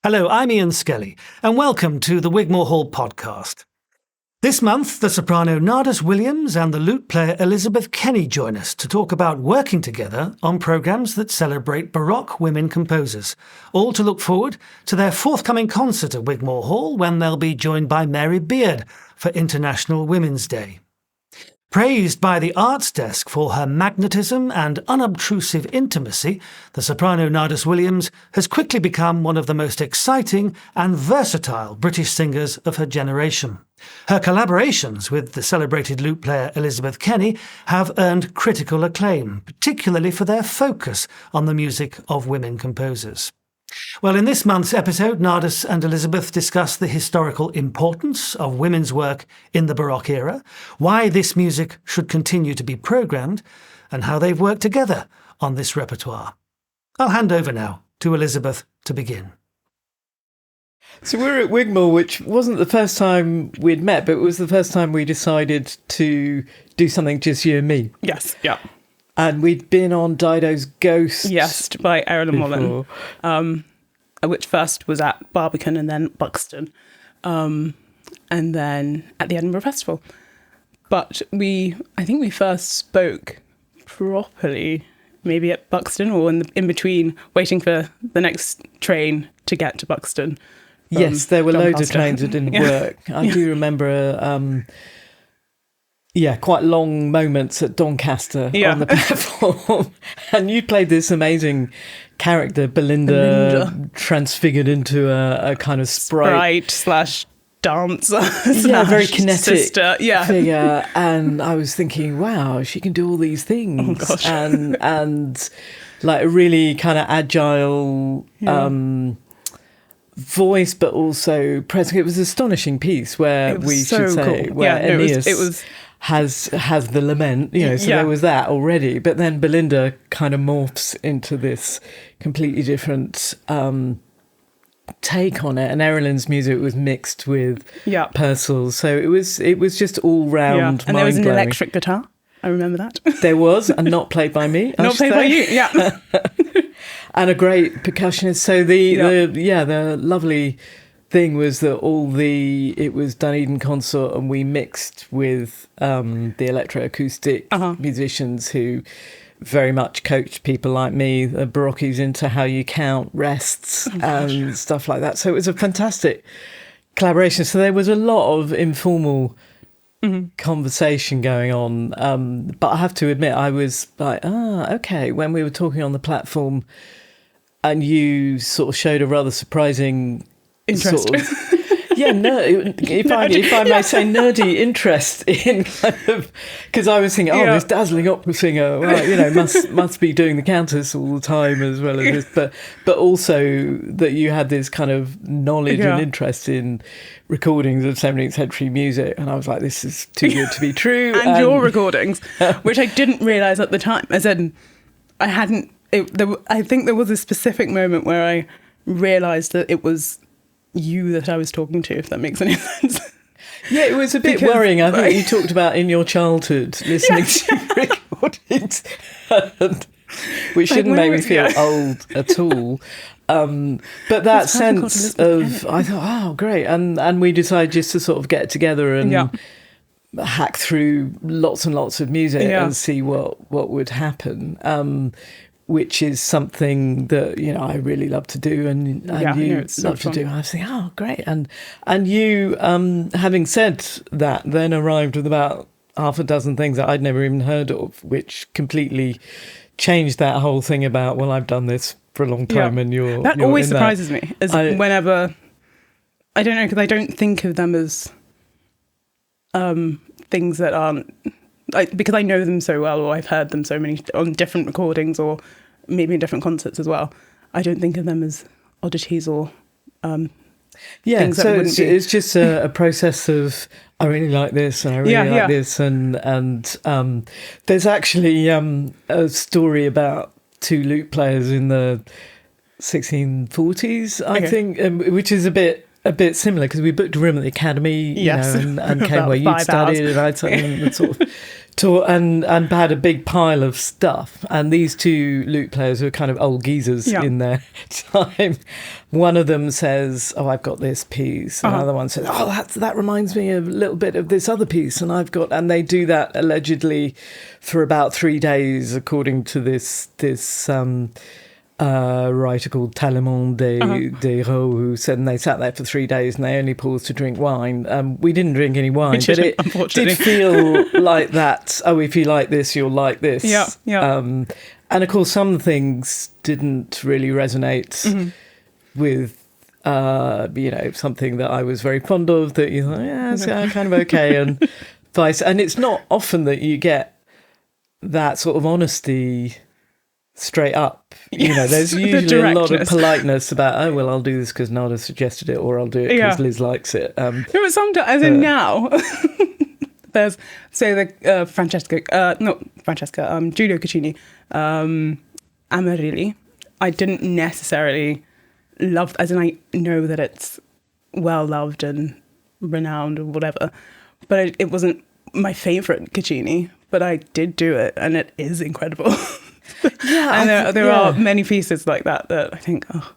Hello, I'm Ian Skelly, and welcome to the Wigmore Hall podcast. This month, the soprano Nardus Williams and the lute player Elizabeth Kenny join us to talk about working together on programmes that celebrate Baroque women composers, all to look forward to their forthcoming concert at Wigmore Hall when they'll be joined by Mary Beard for International Women's Day. Praised by the Arts Desk for her magnetism and unobtrusive intimacy, the soprano Nardus Williams has quickly become one of the most exciting and versatile British singers of her generation. Her collaborations with the celebrated lute player Elizabeth Kenny have earned critical acclaim, particularly for their focus on the music of women composers. Well, in this month's episode, Nardus and Elizabeth discuss the historical importance of women's work in the Baroque era, why this music should continue to be programmed, and how they've worked together on this repertoire. I'll hand over now to Elizabeth to begin. So we're at Wigmore, which wasn't the first time we'd met, but it was the first time we decided to do something just you and me. Yes, yeah. And we'd been on Dido's Ghost. Yes, by Erin Mullen, which first was at Barbican and then Buxton, and then at the Edinburgh Festival. But I think we first spoke properly maybe at Buxton or in between, waiting for the next train to get to Buxton. Yes, there were loads of trains that didn't work. I do remember... quite long moments at Doncaster on the platform. And you played this amazing character, Belinda. Transfigured into a kind of sprite slash dancer. Very kinetic sister. Figure. And I was thinking, wow, she can do all these things. Oh, gosh. And like a really kind of agile voice, but also present. It was an astonishing piece where Aeneas it was has the lament, so there was that already. But then Belinda kind of morphs into this completely different take on it, and Erilyn's music was mixed with Purcell's, so it was just all round. And there was an electric guitar. I remember that. There was, and not played by me. Not played by you, yeah. And a great percussionist. So the lovely thing was that it was Dunedin Consort, and we mixed with the electroacoustic musicians who very much coached people like me, the Baroques, into how you count rests and stuff like that. So it was a fantastic collaboration. So there was a lot of informal conversation going on. But I have to admit, I was like, okay, when we were talking on the platform and you sort of showed a rather surprising interest. Sort of, if I may say, nerdy interest in kind of, because I was thinking, this dazzling opera singer, must be doing the Countess all the time as well as this, but also that you had this kind of knowledge and interest in recordings of 17th century music, and I was like, this is too good to be true. and your recordings, which I didn't realise at the time, as in I hadn't. I think there was a specific moment where I realised that it was you that I was talking to, if that makes any sense. Yeah, it was a bit worrying. I think you talked about in your childhood listening to recordings, which shouldn't make me feel old at all. But that sense of, I thought, oh, great. And we decided just to sort of get together and hack through lots and lots of music and see what would happen. Which is something that, I really love to do, and you love to do. I was thinking, oh, great. And you, having said that, then arrived with about half a dozen things that I'd never even heard of, which completely changed that whole thing about, well, I've done this for a long time and you're That always surprises me, whenever, I don't know, because I don't think of them as things that aren't, because I know them so well, or I've heard them so many on different recordings, or maybe in different concerts as well. I don't think of them as oddities or things that wouldn't be. It's just a process of, I really like this and I really like this, and there's actually a story about two lute players in the 1640s, I think, which is a bit a bit similar because we booked a room at the academy, Yes. and came where you'd studied and I'd studied and sort of taught and had a big pile of stuff. And these two lute players who are kind of old geezers in their time. One of them says, "Oh, I've got this piece." Another one says, "Oh, that reminds me a little bit of this other piece." And they do that allegedly for about 3 days, according to this writer called Tallemant des Raux, who said, and they sat there for 3 days and they only paused to drink wine. We didn't drink any wine, but it did feel like that. Oh, if you like this, you'll like this. Yeah. And of course, some things didn't really resonate with, something that I was very fond of, that you thought, yeah, it's kind of okay, and vice. And it's not often that you get that sort of honesty straight up. There's usually a lot of politeness about, oh, well, I'll do this because Nardus suggested it, or I'll do it because Liz likes it. But sometimes, as in now, there's, say, the Giulio Caccini, Amarilli. I didn't necessarily love, as in I know that it's well loved and renowned or whatever, but it wasn't my favourite Caccini, but I did do it and it is incredible. And there are many pieces like that I think, well,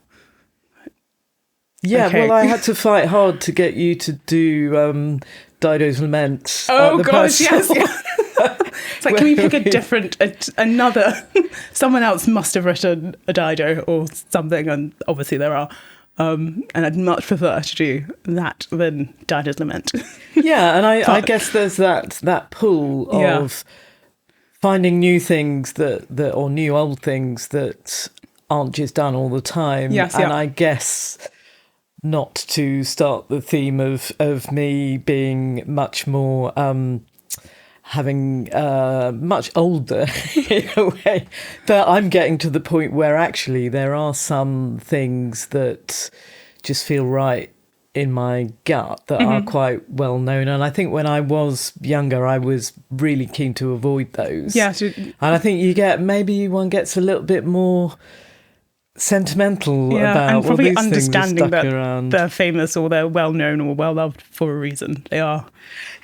I had to fight hard to get you to do Dido's Lament. Oh gosh, yes. It's like, can we pick a different, another, someone else must have written a Dido or something, and obviously there are. And I'd much prefer to do that than Dido's Lament. And I guess there's that pull of finding new things that or new old things that aren't just done all the time. I guess not to start the theme of me being much more having much older in a way, that I'm getting to the point where actually there are some things that just feel right in my gut that are quite well known. And I think when I was younger, I was really keen to avoid those. And I think maybe one gets a little bit more sentimental about, and probably these understanding that around. They're famous or they're well known or well loved for a reason. They are.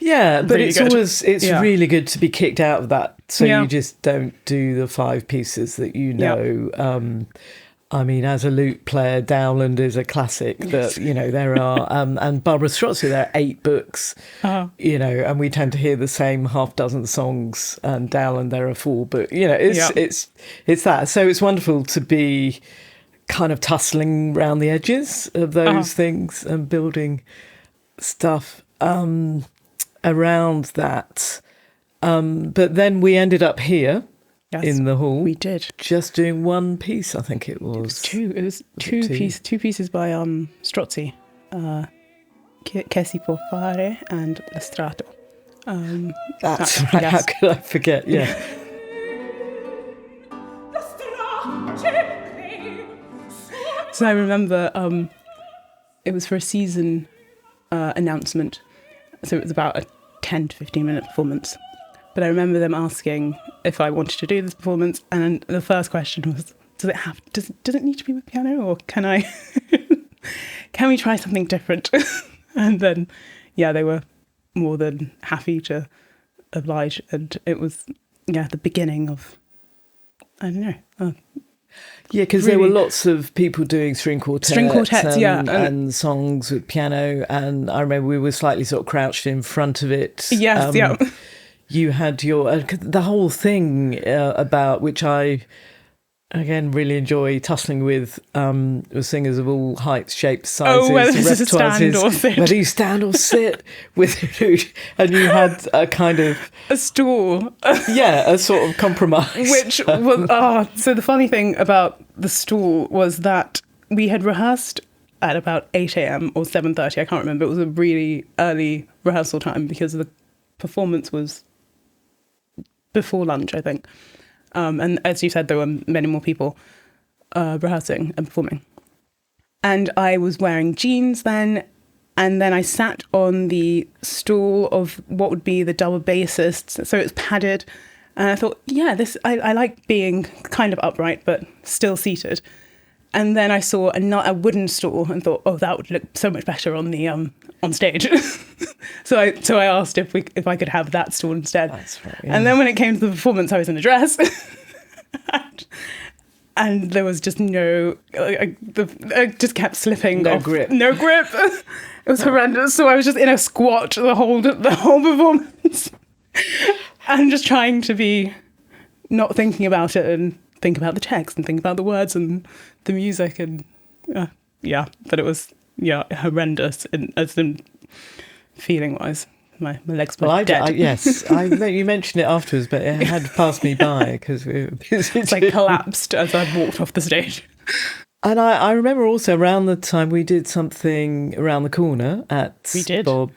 But really it's good. really good to be kicked out of that. So you just don't do the 5 pieces that you know. I mean, as a lute player, Dowland is a classic that, there are, and Barbara Strozzi, there are 8 books, and we tend to hear the same half dozen songs, and Dowland, there are 4, but, it's that. So it's wonderful to be kind of tussling around the edges of those things and building stuff around that. But then we ended up here. Yes, in the hall. We did. Just doing one piece, I think it was. It was two pieces by Strozzi. Che si può fare and La Strato. That's right, yes. How could I forget? Yeah. So I remember it was for a season announcement. So it was about a 10 to 15 minute performance. But I remember them asking if I wanted to do this performance, and the first question was, does it need to be with piano, or can we try something different? And then they were more than happy to oblige, and it was the beginning of, I don't know. Because there were lots of people doing string quartets and songs with piano, and I remember we were slightly sort of crouched in front of it. You had the whole thing about which I, again, really enjoy tussling with singers of all heights, shapes, sizes, whether this is stand or sit. Whether you stand or sit with a lute, and you had a kind of a stool, a sort of compromise. Which was so the funny thing about the stool was that we had rehearsed at about 8 a.m. or 7:30. I can't remember. It was a really early rehearsal time because the performance was before lunch, I think. And as you said, there were many more people rehearsing and performing. And I was wearing jeans then, and then I sat on the stool of what would be the double bassists, so it's padded. And I thought, I like being kind of upright, but still seated. And then I saw a wooden stool and thought, oh, that would look so much better on the on stage. so I asked if I could have that stool instead. That's right, yeah. And then when it came to the performance, I was in a dress. And there was just I just kept slipping off. Grip. No grip. It was horrendous. So I was just in a squat the whole performance. And just trying to be not thinking about it and think about the text and think about the words and the music and but it was horrendous as in feeling wise. My legs were dead. Yes, I know you mentioned it afterwards, but it had passed me by because we were busy. It's like collapsed as I walked off the stage. And I remember also around the time we did something around the corner at Bob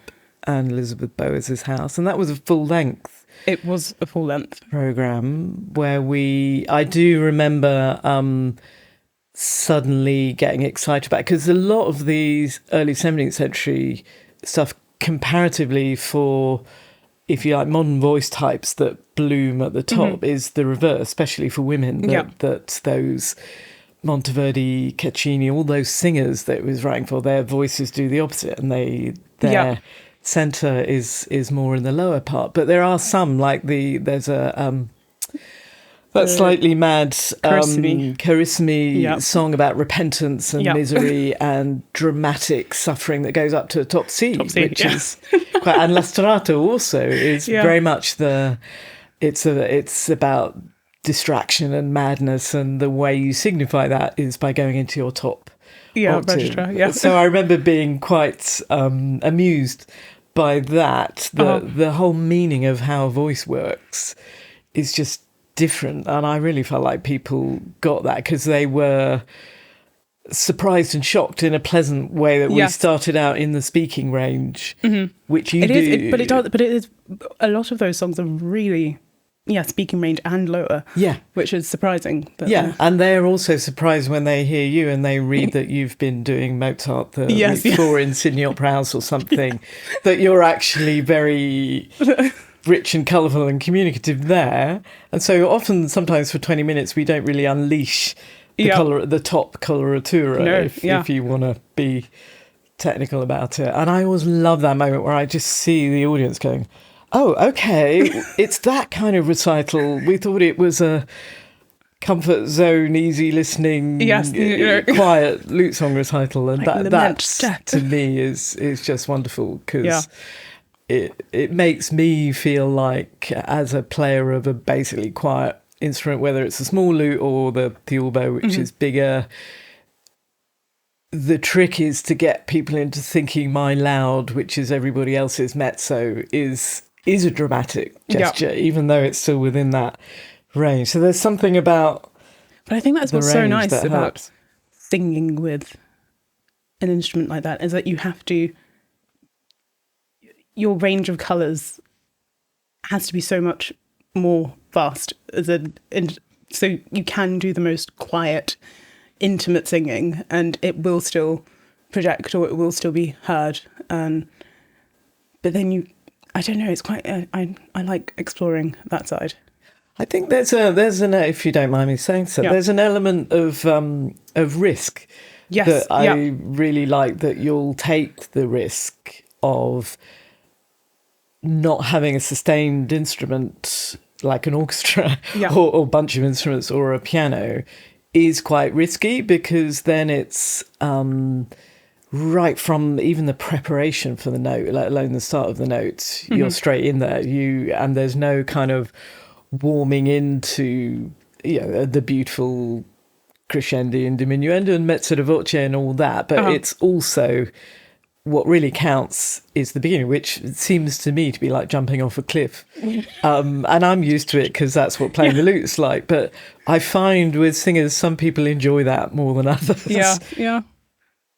and Elizabeth Boas's house, and that was a full length. It was a full length program where I do remember suddenly getting excited about, because a lot of these early 17th century stuff comparatively for, if you like, modern voice types that bloom at the top is the reverse, especially for women, that those Monteverdi, Caccini, all those singers that it was writing for, their voices do the opposite, and their centre is more in the lower part. But there are some, like there's a that slightly mad Carissimi song about repentance and misery and dramatic suffering that goes up to a top C, which is quite. And L'Astrato also is very much it's about distraction and madness, and the way you signify that is by going into your top octave. So I remember being quite amused by that. The whole meaning of how a voice works is just different, and I really felt like people got that because they were surprised and shocked in a pleasant way that we started out in the speaking range, which you do. But it is. A lot of those songs are really, speaking range and lower. Which is surprising. And they're also surprised when they hear you and they read that you've been doing Mozart the week before in Sydney Opera House or something. That you're actually very rich and colourful and communicative there. And so often, sometimes for 20 minutes, we don't really unleash the top coloratura, if you want to be technical about it. And I always love that moment where I just see the audience going, oh, okay, it's that kind of recital. We thought it was a comfort zone, easy listening, quiet lute song recital. And like that to me is just wonderful, because it makes me feel like, as a player of a basically quiet instrument, whether it's a small lute or the oboe, which is bigger, the trick is to get people into thinking my loud, which is everybody else's mezzo, is a dramatic gesture, even though it's still within that range. So there's something about. But I think that's what's so nice about singing with an instrument like that, is that you have to. Your range of colours has to be so much more vast, so you can do the most quiet, intimate singing, and it will still project, or it will still be heard. But then I don't know. It's quite. I like exploring that side. I think there's an, if you don't mind me saying so, there's an element of risk. Yes, that I really like, that you'll take the risk of not having a sustained instrument like an orchestra or a bunch of instruments or a piano is quite risky, because then it's right from even the preparation for the note, let alone the start of the note, you're straight in there. And there's no kind of warming into the beautiful crescendi and diminuendo and mezzo di voce and all that, but it's also, what really counts is the beginning, which seems to me to be like jumping off a cliff. And I'm used to it because that's what playing the lute's like. But I find with singers, some people enjoy that more than others. Yeah.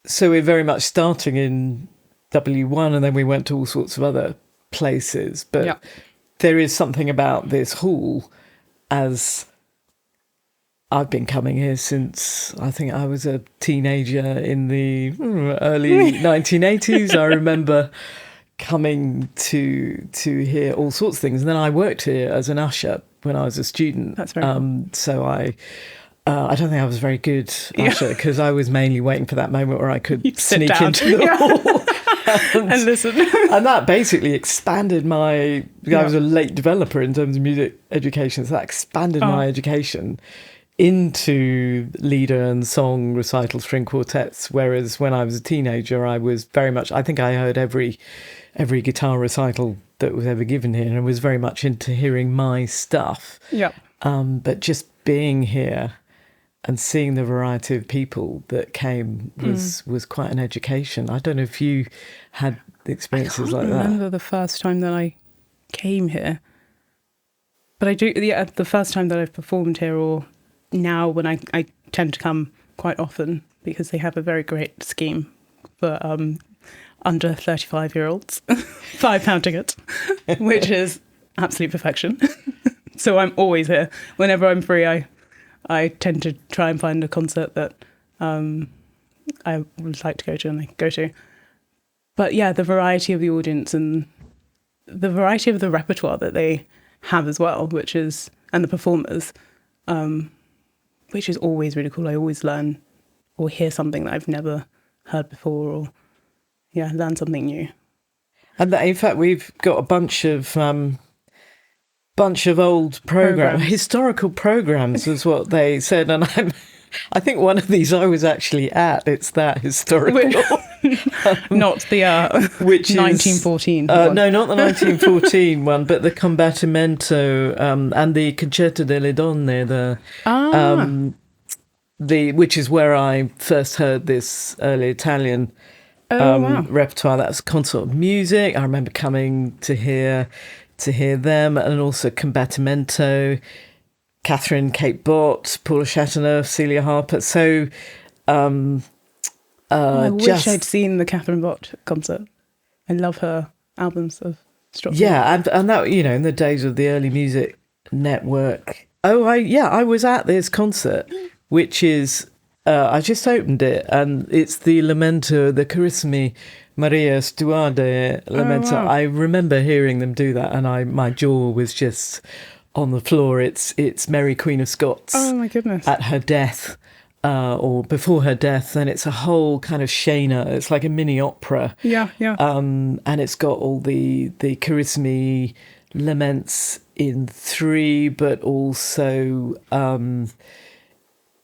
So we're very much starting in W1, and then we went to all sorts of other places. But there is something about this hall, as I've been coming here since I think I was a teenager in the early 1980s. I remember coming to hear all sorts of things. And then I worked here as an usher when I was a student. That's very cool. So I don't think I was very good usher because I was mainly waiting for that moment where I could sneak down. into the hall and listen. And that basically expanded I was a late developer in terms of music education, so that expanded my education into lieder and song recital string quartets, whereas when I was a teenager I was very much, I think I heard every guitar recital that was ever given here, and I was very much into hearing my stuff. But just being here and seeing the variety of people that came was quite an education. I don't know if you had experiences like that. I remember the first time that I came here. But I do, the first time that I've performed here, or now when I tend to come quite often because they have a very great scheme for under 35-year-olds, £5 ticket, which is absolute perfection. So I'm always here. Whenever I'm free, I tend to try and find a concert that I would like to go to and I go to. But yeah, the variety of the audience and the variety of the repertoire that they have as well, and the performers, which is always really cool. I always learn or hear something that I've never heard before, or learn something new. And in fact, we've got a bunch of old historical programs is what they said, and I think one of these I was actually at. It's that historical, not the which 1914. No, not the 1914 one, but the Combattimento and the Concerto delle Donne. Which is where I first heard this early Italian repertoire. That was consort music. I remember coming to hear them, and also Combattimento, Catherine Kate Bott, Paula Chateauneuf, Celia Harper. So I wish I'd seen the Catherine Bott concert. I love her albums of Strophe. Yeah, and that, in the days of the early music network. I was at this concert, which is I just opened it, and it's the Lamento, the Carissimi Maria Stuardi Lamento. Wow. I remember hearing them do that, and my jaw was just on the floor. It's Mary Queen of Scots. Oh my goodness! At her death, or before her death, and it's a whole kind of Shana. It's like a mini opera. Yeah. And it's got all the Carissimi laments in 3, but also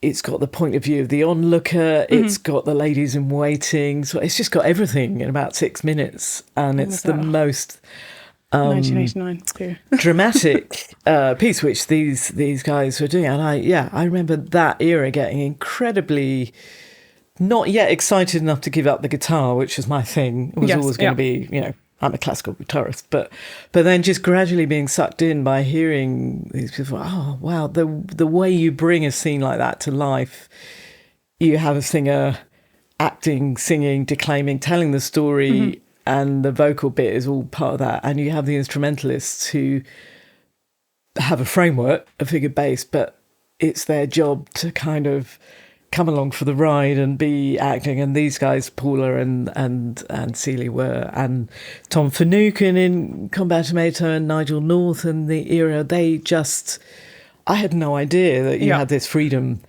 it's got the point of view of the onlooker. It's got the ladies in waiting. So it's just got everything in about 6 minutes, and it's the most 1989 too. dramatic piece which these guys were doing. And I remember that era getting incredibly not yet excited enough to give up the guitar, which was my thing. It was always going to be, I'm a classical guitarist, but then just gradually being sucked in by hearing these people. Oh wow, the way you bring a scene like that to life. You have a singer acting, singing, declaiming, telling the story, and the vocal bit is all part of that. And you have the instrumentalists who have a framework, a figured bass, but it's their job to kind of come along for the ride and be acting. And these guys, Paula and Celia were, and Tom Finucane in Combattimento and Nigel North and the era, I had no idea that you had this freedom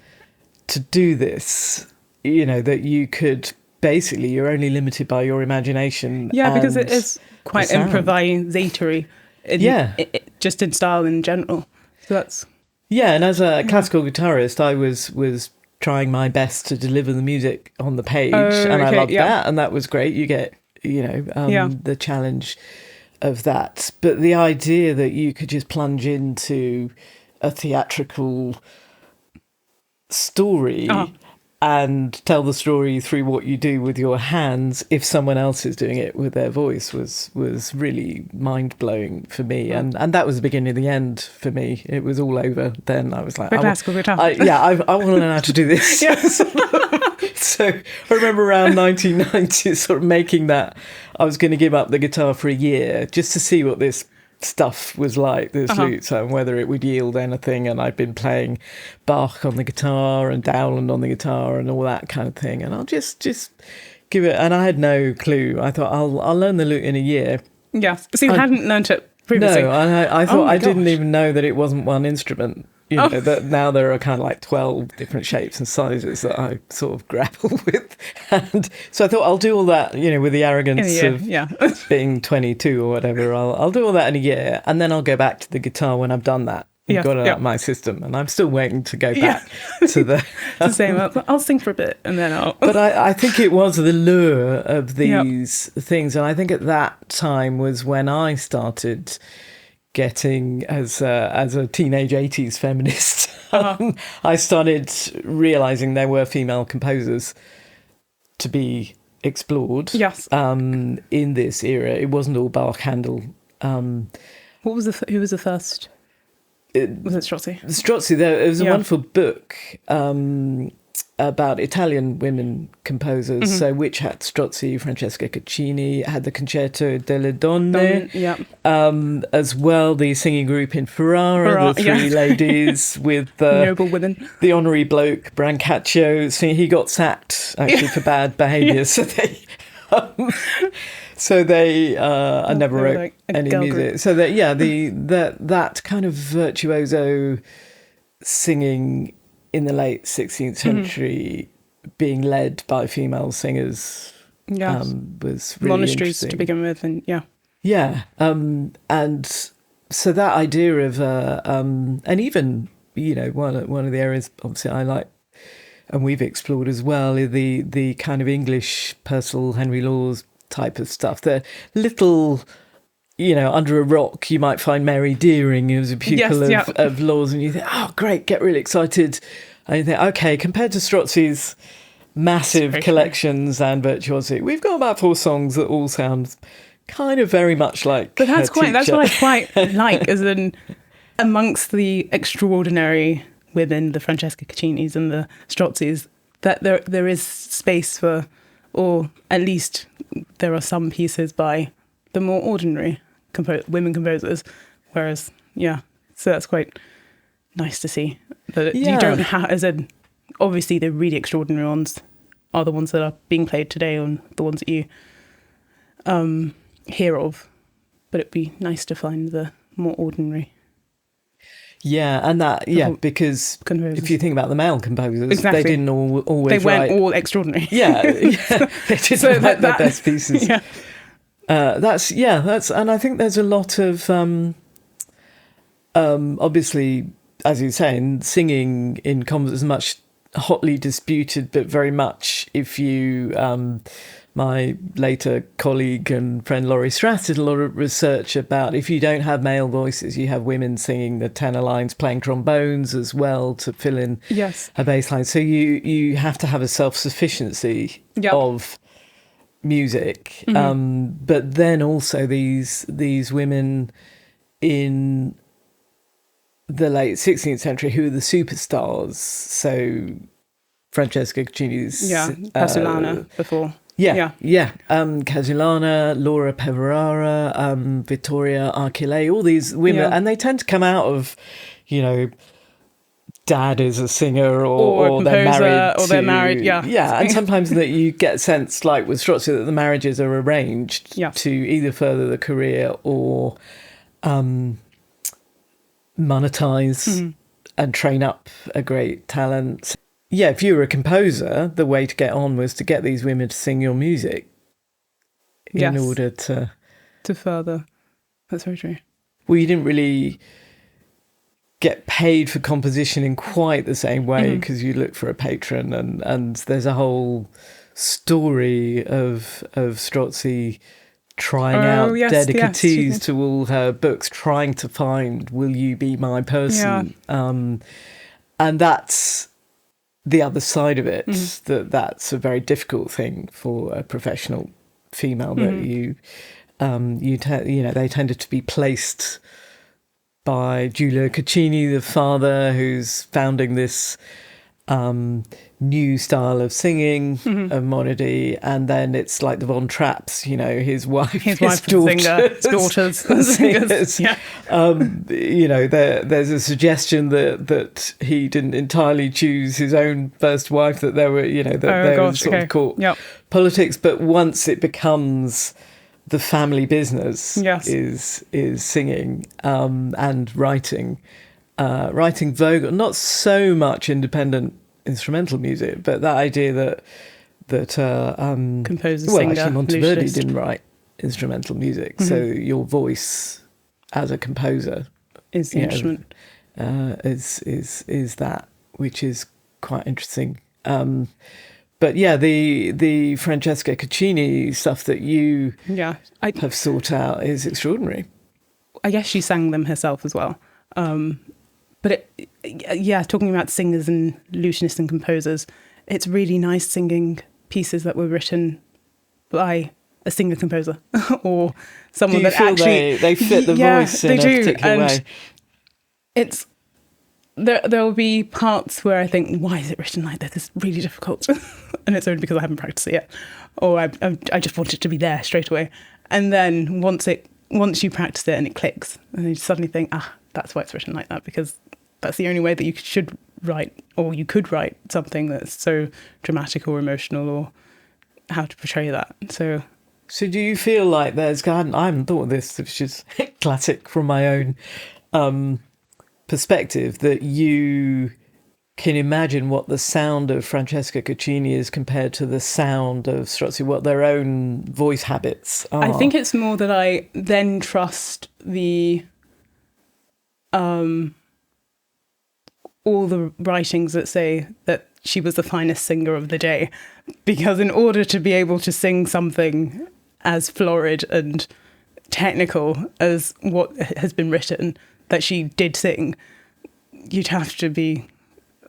to do this, that you could, basically, you're only limited by your imagination. Yeah, because it is quite improvisatory, just in style in general. So that's... Yeah, and as a classical guitarist, I was trying my best to deliver the music on the page, and I loved that, and that was great. You get, the challenge of that. But the idea that you could just plunge into a theatrical story and tell the story through what you do with your hands, if someone else is doing it with their voice, was really mind-blowing for me. And that was the beginning of the end for me. It was all over then. I was like, classical guitar. I want to learn how to do this. So I remember around 1990 sort of making that. I was going to give up the guitar for a year just to see what this stuff was like, this lute, and whether it would yield anything. And I'd been playing Bach on the guitar and Dowland on the guitar and all that kind of thing, and I'll just give it. And I had no clue. I thought I'll learn the lute in a year. So you hadn't learnt it previously? No, I thought I didn't even know that it wasn't one instrument. that now there are kind of like 12 different shapes and sizes that I sort of grapple with. And so I thought I'll do all that, with the arrogance of being 22 or whatever. I'll do all that in a year, and then I'll go back to the guitar when I've done that. Got it out of my system, and I'm still waiting to go back to the same. I'll sing for a bit and then I'll. But I think it was the lure of these things, and I think at that time was when I started getting as a teenage 80s feminist. I started realizing there were female composers to be explored. Yes. In this era, it wasn't all Bach, Handel. Who was the first? Was it Strozzi? Strozzi. There was a wonderful book about Italian women composers. So which had Strozzi, Francesca Caccini, had the Concerto delle Donne, as well the singing group in Ferrara, the three ladies with noble women. The honorary bloke Brancaccio. He got sacked actually for bad behaviour. So they I never wrote like any music. Group. So that that kind of virtuoso singing in the late 16th century, being led by female singers, was really monasteries to begin with, and and so that idea of and even one of the areas obviously I like, and we've explored as well, the kind of English Purcell, Henry Lawes type of stuff. The little, under a rock you might find Mary Deering, who was a pupil of Lawes, and you think, oh great, get really excited, and you think, okay, compared to Strozzi's massive collections and virtuosity, we've got about 4 songs that all sound kind of very much like. But that's what I quite like, as in amongst the extraordinary women, the Francesca Caccinis and the Strozzis, that there is space for, or at least there are some pieces by the more ordinary women composers, whereas so that's quite nice to see that you don't have, as in obviously the really extraordinary ones are the ones that are being played today, and the ones that you hear of, but it'd be nice to find the more ordinary. And that, because composers. If you think about the male composers, they didn't always they weren't all extraordinary. They didn't write their best pieces. That's and I think there's a lot of obviously, as you're saying, singing in concerts is much hotly disputed, but very much, if you my later colleague and friend Laurie Stratt did a lot of research about, if you don't have male voices, you have women singing the tenor lines, playing trombones as well to fill in a bass line. So you have to have a self-sufficiency of music. But then also these women in the late 16th century who are the superstars. So Francesca Caccini's Casulana before. Casulana, Laura Peverara, Vittoria Archilei, all these women, and they tend to come out of, dad is a singer or they're married. And sometimes that you get a sense, like with Strozzi, that the marriages are arranged to either further the career or monetize and train up a great talent. If you were a composer, the way to get on was to get these women to sing your music in order to further. That's very true. Well, you didn't really get paid for composition in quite the same way, because you look for a patron, and there's a whole story of Strozzi trying out dedicatees to all her books, trying to find, will you be my person? And that's the other side of it, that's a very difficult thing for a professional female, that they tended to be placed by Giulio Caccini, the father, who's founding this new style of singing, of monody, and then it's like the Von Trapps, his wife, his daughters, singers. There's a suggestion that he didn't entirely choose his own first wife, that there were, of caught politics, but once it becomes the family business is singing and writing, writing vocal, not so much independent instrumental music, but that idea that composer, well, singer, actually Monteverdi lutenist. didn't write instrumental music, so your voice as a composer Is the instrument. Is that, which is quite interesting. But yeah, the Francesca Caccini stuff that you have sought out is extraordinary. I guess she sang them herself as well. But talking about singers and lutenists and composers, it's really nice singing pieces that were written by a singer-composer or someone that actually... they fit the voice in a particular way? It's... There will be parts where I think, why is it written like this? It's really difficult. And it's only because I haven't practiced it yet. Or I just want it to be there straight away. And then once you practice it and it clicks, and you suddenly think, that's why it's written like that, because that's the only way that you should write, or you could write something that's so dramatic or emotional, or how to portray that. So do you feel like I haven't thought of this, which is classic from my own perspective, that you can imagine what the sound of Francesca Caccini is compared to the sound of Strozzi, what their own voice habits are? I think it's more that I then trust all the writings that say that she was the finest singer of the day, because in order to be able to sing something as florid and technical as what has been written that she did sing, you'd have to be,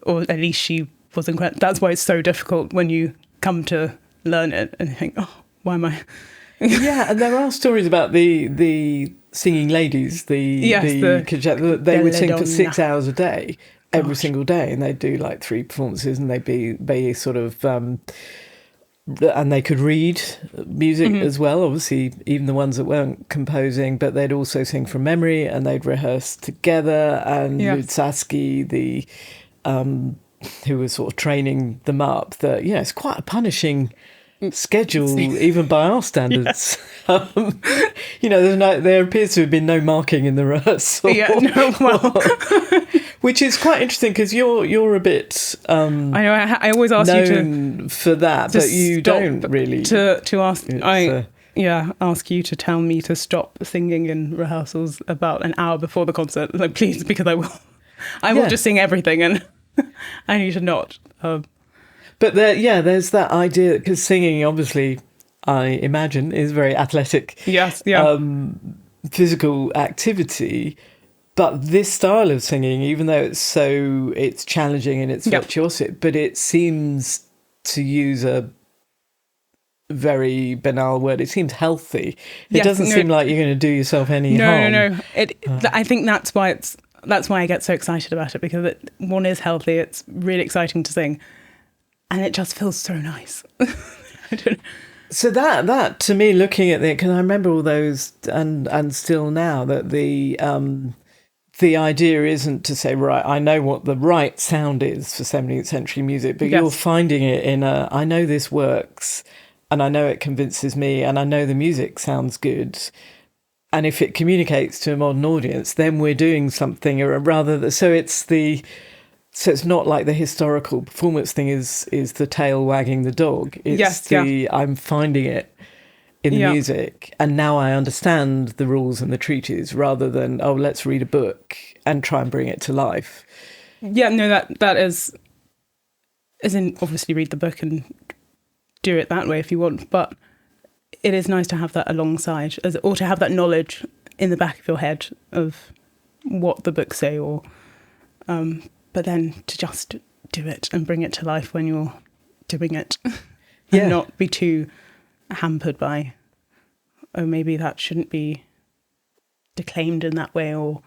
or at least she was incredible. That's why it's so difficult when you come to learn it and think, why am I... Yeah, and there are stories about the singing ladies, they would sing for 6 hours a day, every single day, and they'd do like 3 performances, and they'd be sort of... and they could read music as well, obviously, even the ones that weren't composing, but they'd also sing from memory, and they'd rehearse together. And Luzzaschi, who was sort of training them up, that, it's quite a punishing schedule, even by our standards. There appears to have been no marking in the rehearsal. Which is quite interesting, because you're a bit I know, I always ask you to for that, but you don't really to ask. Ask you to tell me to stop singing in rehearsals about an hour before the concert, like, please, because I will just sing everything, and I need to not. But there's that idea, because singing, obviously, I imagine, is very athletic. Yes, physical activity. But this style of singing, even though it's challenging and it's virtuosic, but it seems, to use a very banal word, it seems healthy. It doesn't seem like you're going to do yourself any harm. No. I think that's why I get so excited about it, because one is healthy. It's really exciting to sing, and it just feels so nice. So that to me, looking at it, because I remember all those, and still now, that the idea isn't to say, right, I know what the right sound is for 17th century music, but you're finding it in I know this works, and I know it convinces me, and I know the music sounds good. And if it communicates to a modern audience, then we're doing something, so it's not like the historical performance thing is the tail wagging the dog. It's I'm finding it in the music, and now I understand the rules and the treaties, rather than, let's read a book and try and bring it to life. That is, as in, obviously read the book and do it that way if you want, but it is nice to have that alongside, or to have that knowledge in the back of your head of what the books say, or but then to just do it and bring it to life when you're doing it, and not be too hampered by, maybe that shouldn't be declaimed in that way, or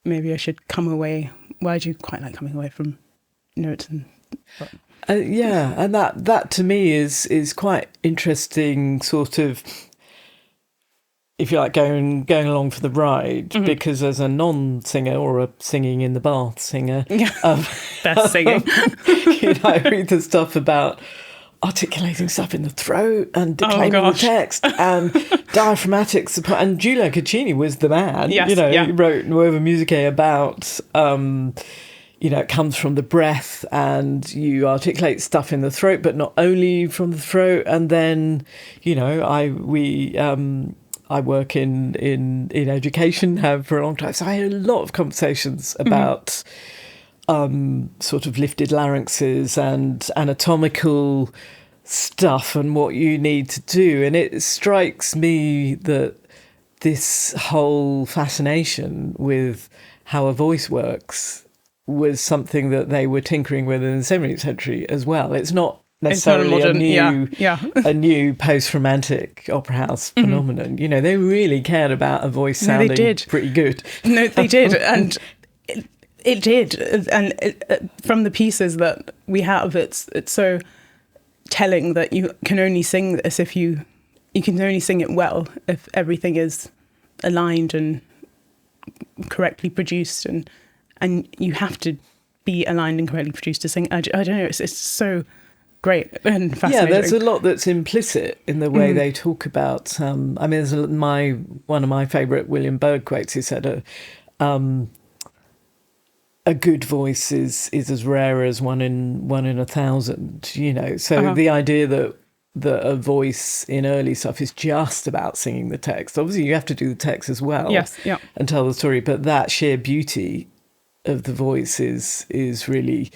maybe I should come away. Well, I do quite like coming away from notes and. And that to me is quite interesting, sort of, if you like, going along for the ride, because as a non-singer, or a singing in the bath singer, best singing, I read the stuff about articulating stuff in the throat and declaiming the text and diaphragmatic support. And Giulio Caccini was the man. Yes, He wrote Nuova Musica about, it comes from the breath and you articulate stuff in the throat, but not only from the throat. And then, I work in education, have for a long time. So I had a lot of conversations about sort of lifted larynxes and anatomical stuff and what you need to do. And it strikes me that this whole fascination with how a voice works was something that they were tinkering with in the 17th century as well. It's not necessarily a new post-romantic opera house phenomenon. They really cared about a voice sounding pretty good. No, they did. And it did. And from the pieces that we have, it's so telling that you can only sing this if you can only sing it well if everything is aligned and correctly produced, and you have to be aligned and correctly produced to sing. I don't know, it's so great and fascinating. Yeah, there's a lot that's implicit in the way they talk about. There's one of my favourite William Berg quotes. He said, "A good voice is as rare as one in 1,000." So the idea that a voice in early stuff is just about singing the text. Obviously, you have to do the text as well, and tell the story. But that sheer beauty of the voice is really.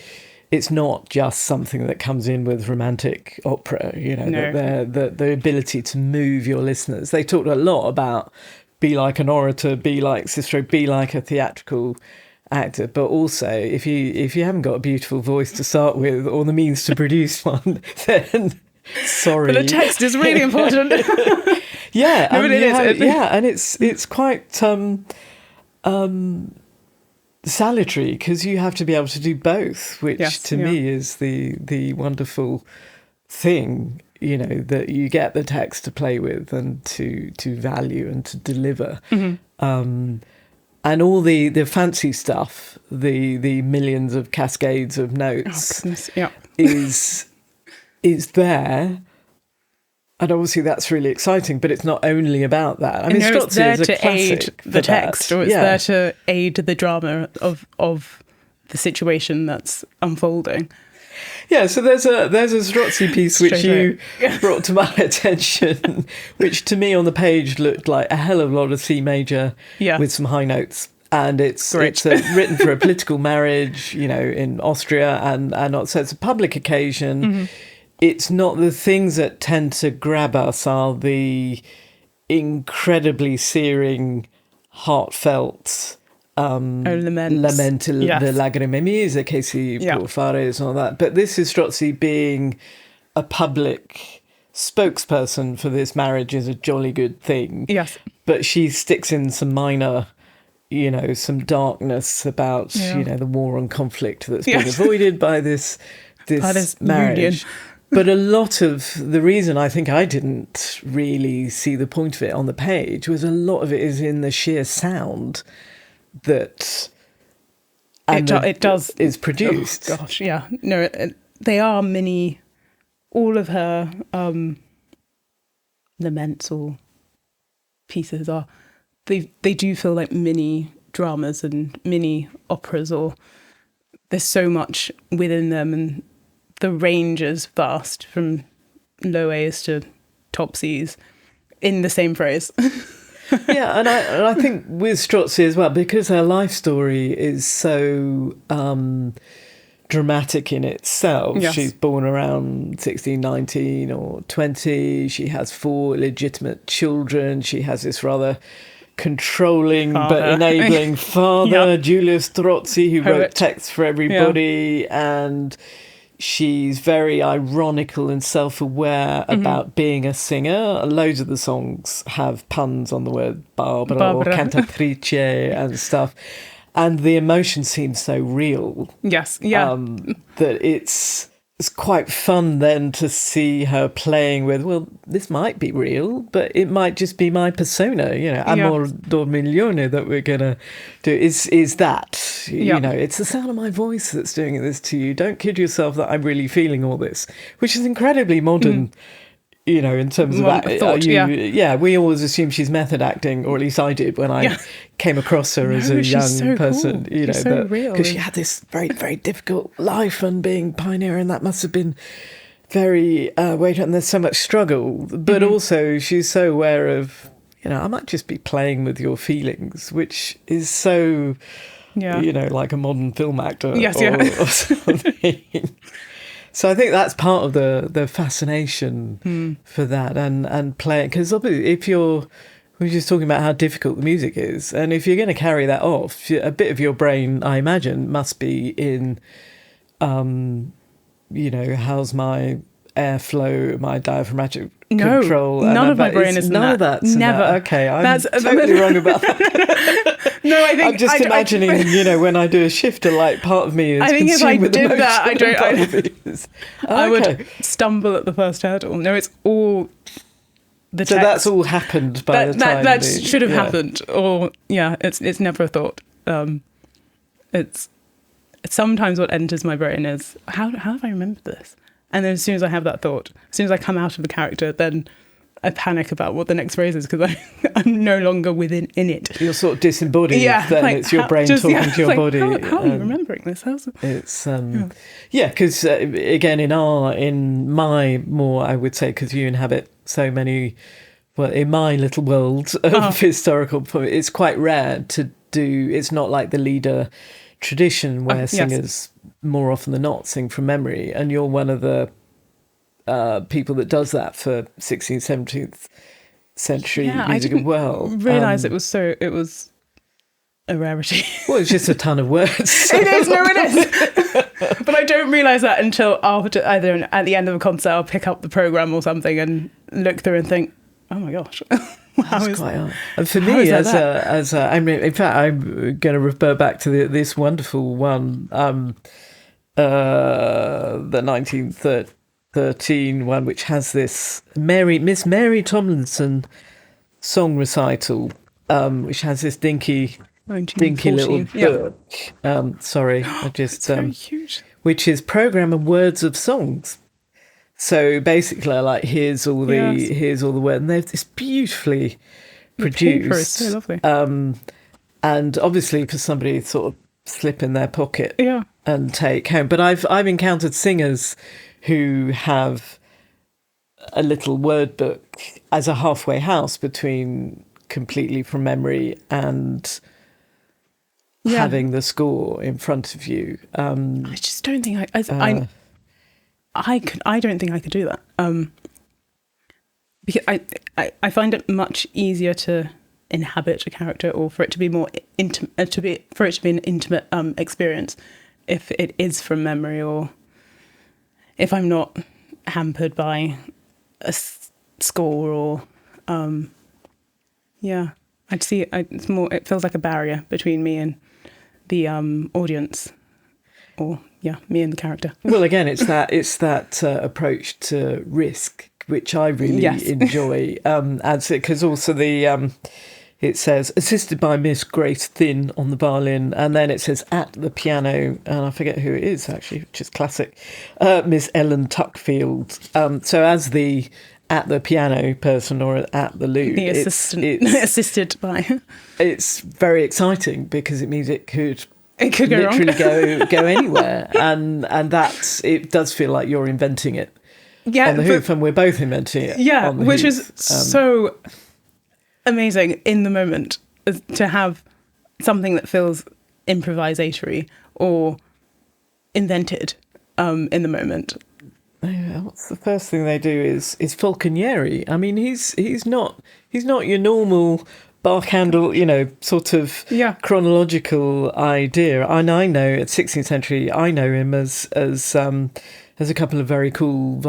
It's not just something that comes in with romantic opera, the ability to move your listeners. They talked a lot about be like an orator, be like Cicero, be like a theatrical actor. But also, if you haven't got a beautiful voice to start with or the means to produce one, then sorry. But the text is really important. And it's quite salutary because you have to be able to do both, which to me is the wonderful thing, that you get the text to play with and to value and to deliver. And all the fancy stuff, the millions of cascades of notes is there. And obviously that's really exciting, but it's not only about that. It's there to aid the text, or it's there to aid the drama of the situation that's unfolding. Yeah, so there's a Strozzi piece which you brought to my attention, which to me on the page looked like a hell of a lot of C major with some high notes. And it's written for a political marriage, in Austria, and so it's a public occasion. It's not the things that tend to grab us are the incredibly searing, heartfelt lament, the lagrime mie che si può fare, and all that. But this is Strozzi being a public spokesperson for this marriage is a jolly good thing. Yes. But she sticks in some minor, some darkness about, the war and conflict that's being avoided by this marriage. Union. But a lot of the reason I think I didn't really see the point of it on the page was a lot of it is in the sheer sound that is produced. Oh, gosh, yeah. No, they are all of her laments or pieces they do feel like mini dramas and mini operas, or there's so much within them, and the range is vast from low A's to top C's in the same phrase. And I think with Strozzi as well, because her life story is so dramatic in itself. Yes. She's born around 16, 19 or 20. She has 4 illegitimate children. She has this rather controlling but enabling father, Giulio Strozzi, who wrote texts for everybody, and she's very ironical and self-aware about being a singer. Loads of the songs have puns on the word Barbara. Or cantatrice and stuff. And the emotion seems so real. Yes, yeah. That it's it's quite fun then to see her playing with, well, this might be real, but it might just be my persona, amor dormiglione that we're going to do. Is that, it's the sound of my voice that's doing this to you. Don't kid yourself that I'm really feeling all this, which is incredibly modern. In terms of that, we always assume she's method acting, or at least I did when I came across her as a young person. Cool. She's so real, because she had this very, very difficult life and being pioneer, and that must have been very weighty. And there's so much struggle, but also she's so aware of, I might just be playing with your feelings, which is so, like a modern film actor or something. So I think that's part of the fascination for that and playing, because obviously we're just talking about how difficult the music is, and if you're going to carry that off, a bit of your brain, I imagine, must be in, how's my airflow, my diaphragmatic control. None of my brain is none of that. Never. Okay, I'm totally wrong about that. No, I think I'm just imagining, when I do a shifter, like part of me is. I think if I with did that, I okay. would stumble at the first hurdle. No, it's all the text. So that's all happened by the time that should have happened, or it's never a thought. It's sometimes what enters my brain is how have I remembered this, and then as soon as I have that thought, as soon as I come out of the character, then I panic about what the next phrase is, because I'm no longer in it. You're sort of disembodied. Then it's your brain talking to your body. How are you remembering this? It's because again, in my more, I would say, because you inhabit so many. Well, in my little world of historical, it's quite rare to do. It's not like the leader tradition where singers more often than not sing from memory, and you're one of the people that does that for 16th, 17th century music as well. I didn't realise it was a rarity. Well, it's just a ton of words. It is. But I don't realise that until after, either at the end of a concert, I'll pick up the programme or something and look through and think, oh my gosh. That's quite hard. And for me, in fact, I'm going to refer back to this wonderful one, the 1913 one, which has this Miss Mary Tomlinson song recital, which has this dinky little book. Sorry, I just very huge. Which is Programme and Words of Songs. So basically, like here's all the words, and they're this beautifully produced. The paper is so lovely. And obviously for somebody to sort of slip in their pocket and take home. But I've encountered singers who have a little word book as a halfway house between completely from memory and having the score in front of you. I just don't think I don't think I could do that. Because I find it much easier to inhabit a character, or for it to be more intimate, for it to be an intimate experience, if it is from memory, or if I'm not hampered by a score, or I'd see it's more. It feels like a barrier between me and the audience, or me and the character. Well, again, it's that approach to risk which I really enjoy. Because also it says assisted by Miss Grace Thin on the violin, and then it says at the piano, and I forget who it is actually, which is classic, Miss Ellen Tuckfield. So as the at the piano person or at the lute, the assistant, assisted by. It's very exciting because it means it could go literally go anywhere, and it does feel like you're inventing it. On the hoof, and we're both inventing it. Yeah, which is so amazing in the moment, to have something that feels improvisatory or invented in the moment. Yeah, what's the first thing they do is Falconieri. I mean, he's not your normal Bach handle, sort of chronological idea. And I know at 16th century, I know him as a couple of very cool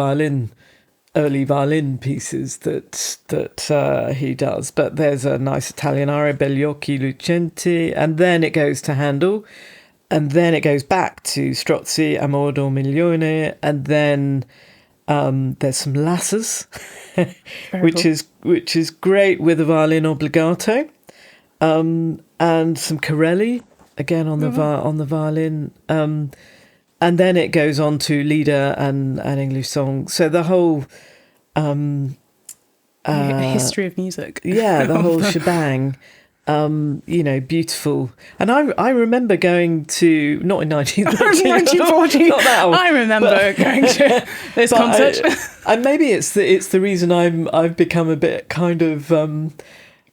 early violin pieces that he does. But there's a nice Italian aria, Begli occhi lucenti, and then it goes to Handel, then it goes back to Strozzi, Amor d'Ormiglione, and then there's some lasses, which is great with a violin obbligato, and some Corelli again on the violin, and then it goes on to Lieder and English song. So the whole a history of music. Yeah, the whole shebang. Beautiful. And I remember going to, not in 1913, 1940. not that old, I remember going to this concert. And maybe it's the reason I've become a bit kind of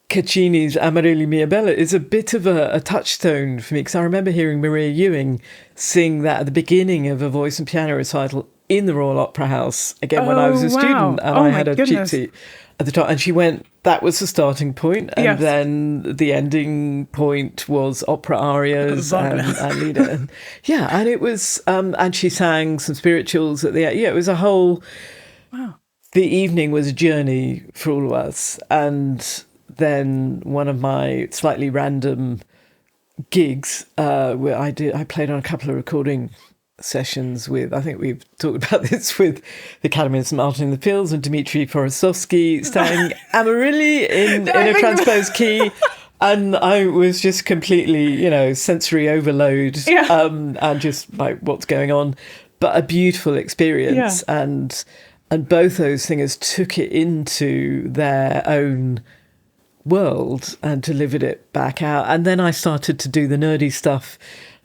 Caccini's Amarelli Mia Bella is a bit of a touchstone for me, because I remember hearing Maria Ewing sing that at the beginning of a voice and piano recital in the Royal Opera House, again, when I was a student, and I had a cheap seat at the top, and she went, that was the starting point, and then the ending point was opera arias and Lieder. And it was, and she sang some spirituals at the end. Yeah, it was a whole, the evening was a journey for all of us. And then one of my slightly random gigs, where I played on a couple of recording sessions with, I think we've talked about this, with the Academy of St Martin in the Fields and Dmitri Forostovsky sang Amarylli in a transposed key, and I was just completely, sensory overload, and just like, what's going on? But a beautiful experience, and both those singers took it into their own world and delivered it back out. And then I started to do the nerdy stuff,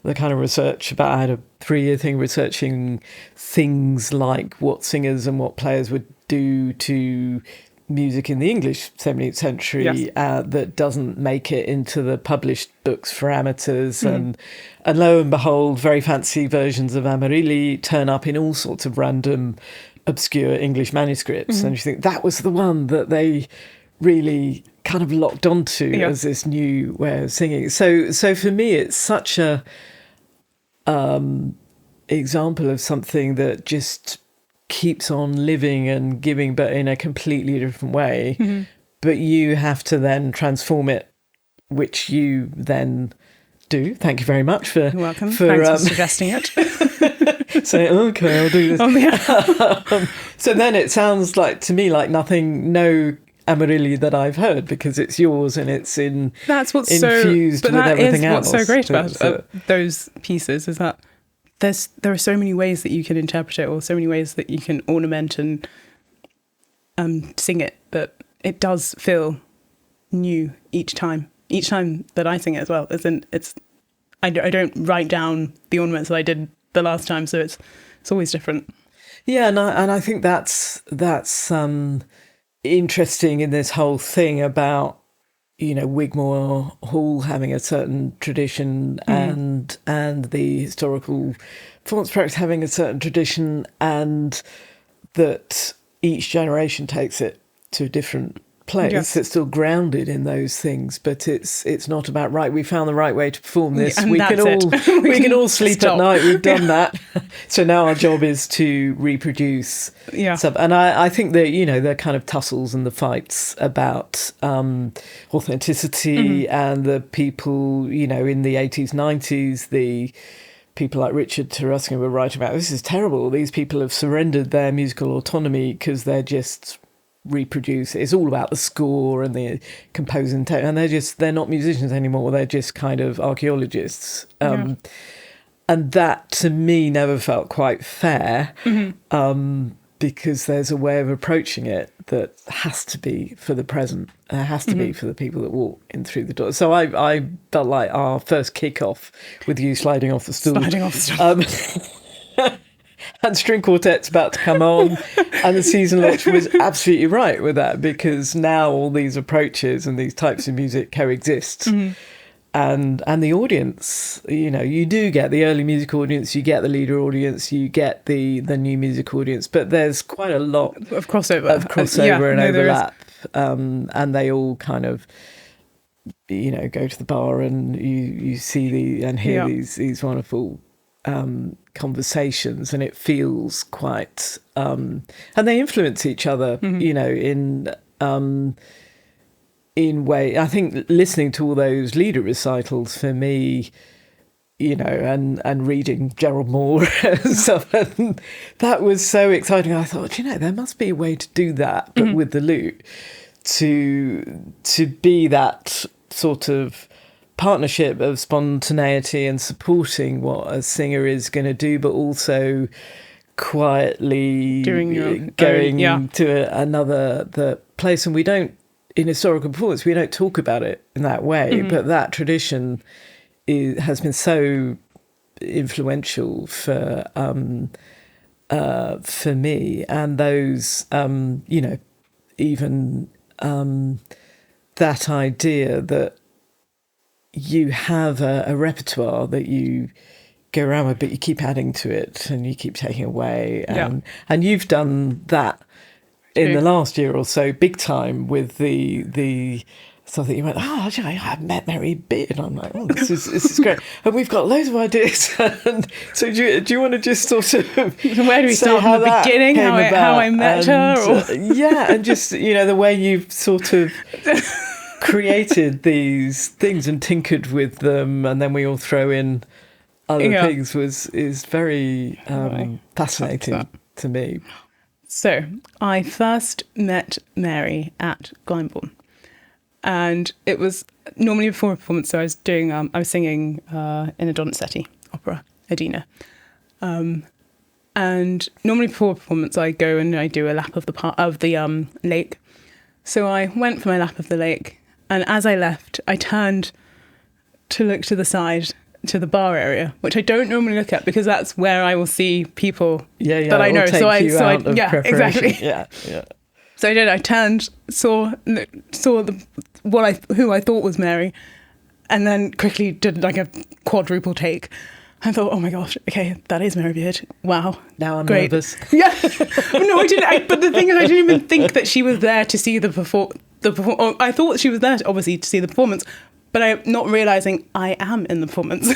the kind of research about, I had a 3-year thing researching things like what singers and what players would do to music in the English 17th century that doesn't make it into the published books for amateurs. And lo and behold, very fancy versions of Amarylli turn up in all sorts of random, obscure English manuscripts. And you think that was the one that they really kind of locked onto as this new way of singing. So for me, it's such a example of something that just keeps on living and giving, but in a completely different way. But you have to then transform it, which you then do. Thank you very much for... You're welcome. Thanks for suggesting it. Say, okay, I'll do this. So then it sounds like, to me, like no Amarylli that I've heard, because it's yours and it's infused with everything else. What's so great about those pieces is that there are so many ways that you can interpret it, or so many ways that you can ornament and sing it, that it does feel new each time that I sing it as well. I don't write down the ornaments that I did the last time, so it's always different. Yeah, and I think that's interesting in this whole thing about, Wigmore Hall having a certain tradition and the historical performance practice having a certain tradition, and that each generation takes it to a different place. Yes. It's still grounded in those things, but it's not about, right, we found the right way to perform this. And we can all sleep stop. at night. We've done that. So now our job is to reproduce stuff. And I think that, the kind of tussles and the fights about authenticity and the people, in the 80s, 90s, the people like Richard Taruskin were writing about, this is terrible. These people have surrendered their musical autonomy because they're just reproduce. It's all about the score and the composing, and they're not musicians anymore. They're just kind of archaeologists. And that to me never felt quite fair, because there's a way of approaching it that has to be for the present. It has to be for the people that walk in through the door. So I felt like our first kick-off with you sliding off the stool. And string quartet's about to come on, and the season launch was absolutely right with that, because now all these approaches and these types of music coexist, and the audience, you do get the early music audience, you get the leader audience, you get the new music audience, but there's quite a lot of crossover and overlap, and they all kind of go to the bar and you see and hear these wonderful conversations, and it feels quite and they influence each other in way. I think listening to all those leader recitals, for me, it was, I think, the most important thing. I think the leader recitals, the and reading Gerald Moore and stuff. And that was so exciting. I thought, there must be a way to do that, but with the lute, to be that sort of partnership of spontaneity and supporting what a singer is going to do, but also quietly going to another place. And we don't, in historical performance, we don't talk about it in that way, but that tradition has been so influential for me, and those even that idea that you have a repertoire that you go around with, but you keep adding to it and you keep taking away, and you've done that in the last year or so, big time, with the stuff that you went, I've met Mary Beard, and I'm like, this is great, and we've got loads of ideas. And so do you want to just sort of where do we start from the beginning, how I met her, and just the way you've sort of created these things and tinkered with them, and then we all throw in other things is very fascinating to me. So I first met Mary at Glyndebourne, and it was normally before a performance. So I was doing, I was singing in a Donizetti opera, Edina, and normally before a performance, I go and I do a lap of the lake. So I went for my lap of the lake, and as I left, I turned to look to the side, to the bar area, which I don't normally look at because that's where I will see people that I know. Exactly. Yeah. So I did. I turned, saw who I thought was Mary, and then quickly did like a quadruple take. I thought, oh my gosh, okay, that is Mary Beard. Wow. Now I'm great. nervous. Yeah. No, I didn't. But the thing is, I didn't even think that she was there to see the performance. I thought she was there, obviously, to see the performance, but I'm not realising I am in the performance.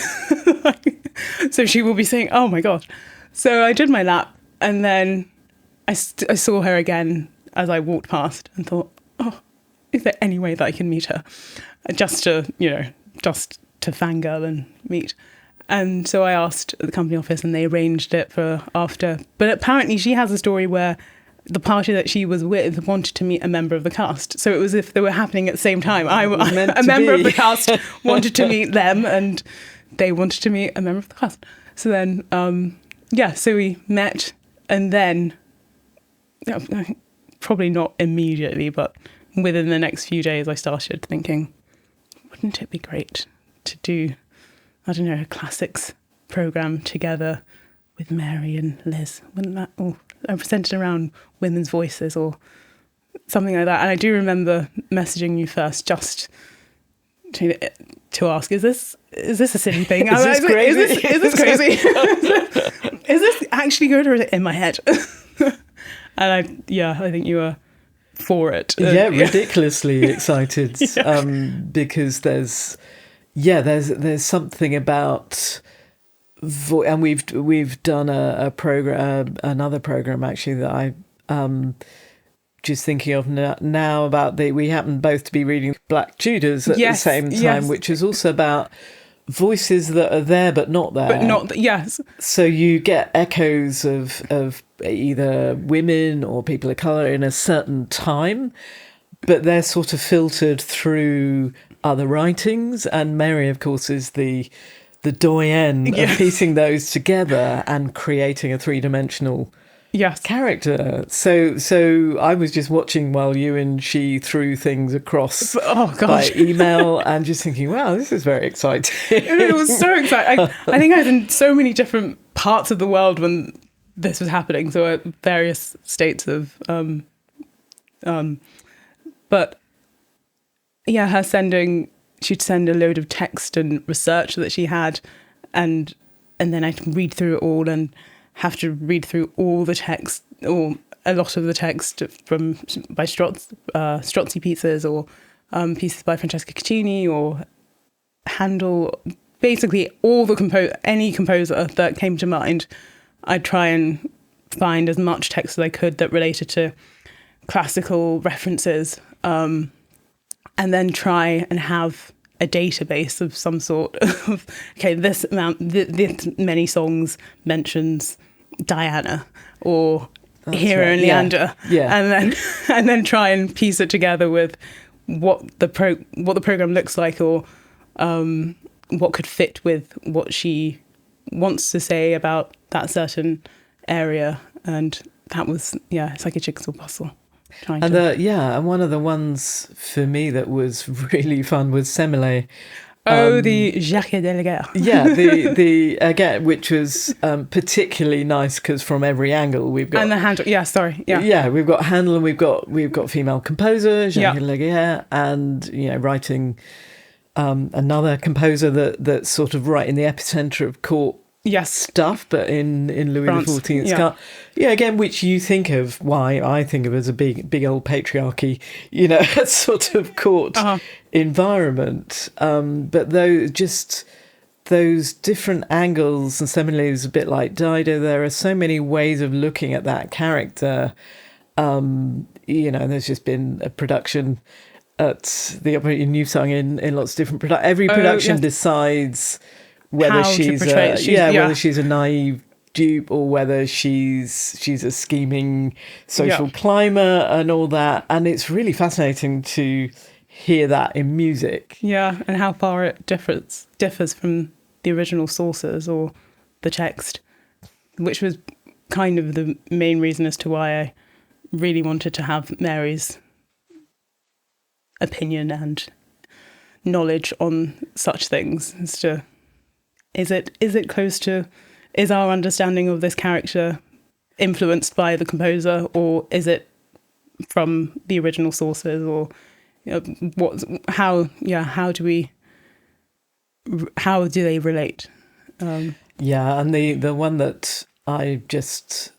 So she will be saying, oh my gosh. So I did my lap, and then I saw her again as I walked past and thought, oh, is there any way that I can meet her? Just to fangirl and meet. And so I asked at the company office, and they arranged it for after. But apparently she has a story where the party that she was with wanted to meet a member of the cast. So it was as if they were happening at the same time. A member of the cast wanted to meet them, and they wanted to meet a member of the cast. So then, so we met, and then, probably not immediately, but within the next few days, I started thinking, wouldn't it be great to do, I don't know, a classics programme together with Mary and Liz? Wouldn't that, or centred around women's voices or something like that? And I do remember messaging you first just to ask, is this a silly thing? Is this crazy? Is this crazy? Is this actually good, or is it in my head? And I think you were for it. Ridiculously excited, because there's something about and we've done a program, another program actually, that I just thinking of now about we happen both to be reading Black Tudors at the same time, which is also about voices that are there but not there. Yes. So you get echoes of either women or people of colour in a certain time, but they're sort of filtered through other writings. And Mary, of course, is the doyenne of piecing those together and creating a three-dimensional character. So I was just watching while you and she threw things across by email and just thinking, wow, this is very exciting. It was so exciting. I think I was in so many different parts of the world when this was happening, so at various states of but her she'd send a load of text and research that she had, and then I'd read through it all and have to read through all the text, or a lot of the text by Strozzi pieces, or pieces by Francesca Caccini or Handel. Basically, all any composer that came to mind, I'd try and find as much text as I could that related to classical references, and then try and have a database of some sort of, okay, this amount, this many songs mentions Diana or Hero and Leander, and then try and piece it together with what the program looks like, or what could fit with what she wants to say about that certain area. And that was, it's like a jigsaw puzzle. And one of the ones for me that was really fun was Semele. The Jacques Deleguer. the again, which was particularly nice because from every angle we've got, and the Handel. We've got Handel, and we've got female composer Jacques Deleguer, and writing another composer that's sort of right in the epicenter of court stuff, but in Louis XIV's again, which you think of, why I think of as a big old patriarchy, sort of court environment. But those different angles, and Semele is a bit like Dido. There are so many ways of looking at that character. There's just been a production at the Opera in New Song in lots of different every production decides whether she's a naive dupe or whether she's a scheming social climber and all that. And it's really fascinating to hear that in music. Yeah, and how far it differs from the original sources or the text, which was kind of the main reason as to why I really wanted to have Mary's opinion and knowledge on such things. As to, is it close to, is our understanding of this character influenced by the composer, or is it from the original sources, or how do they relate? And the one that I just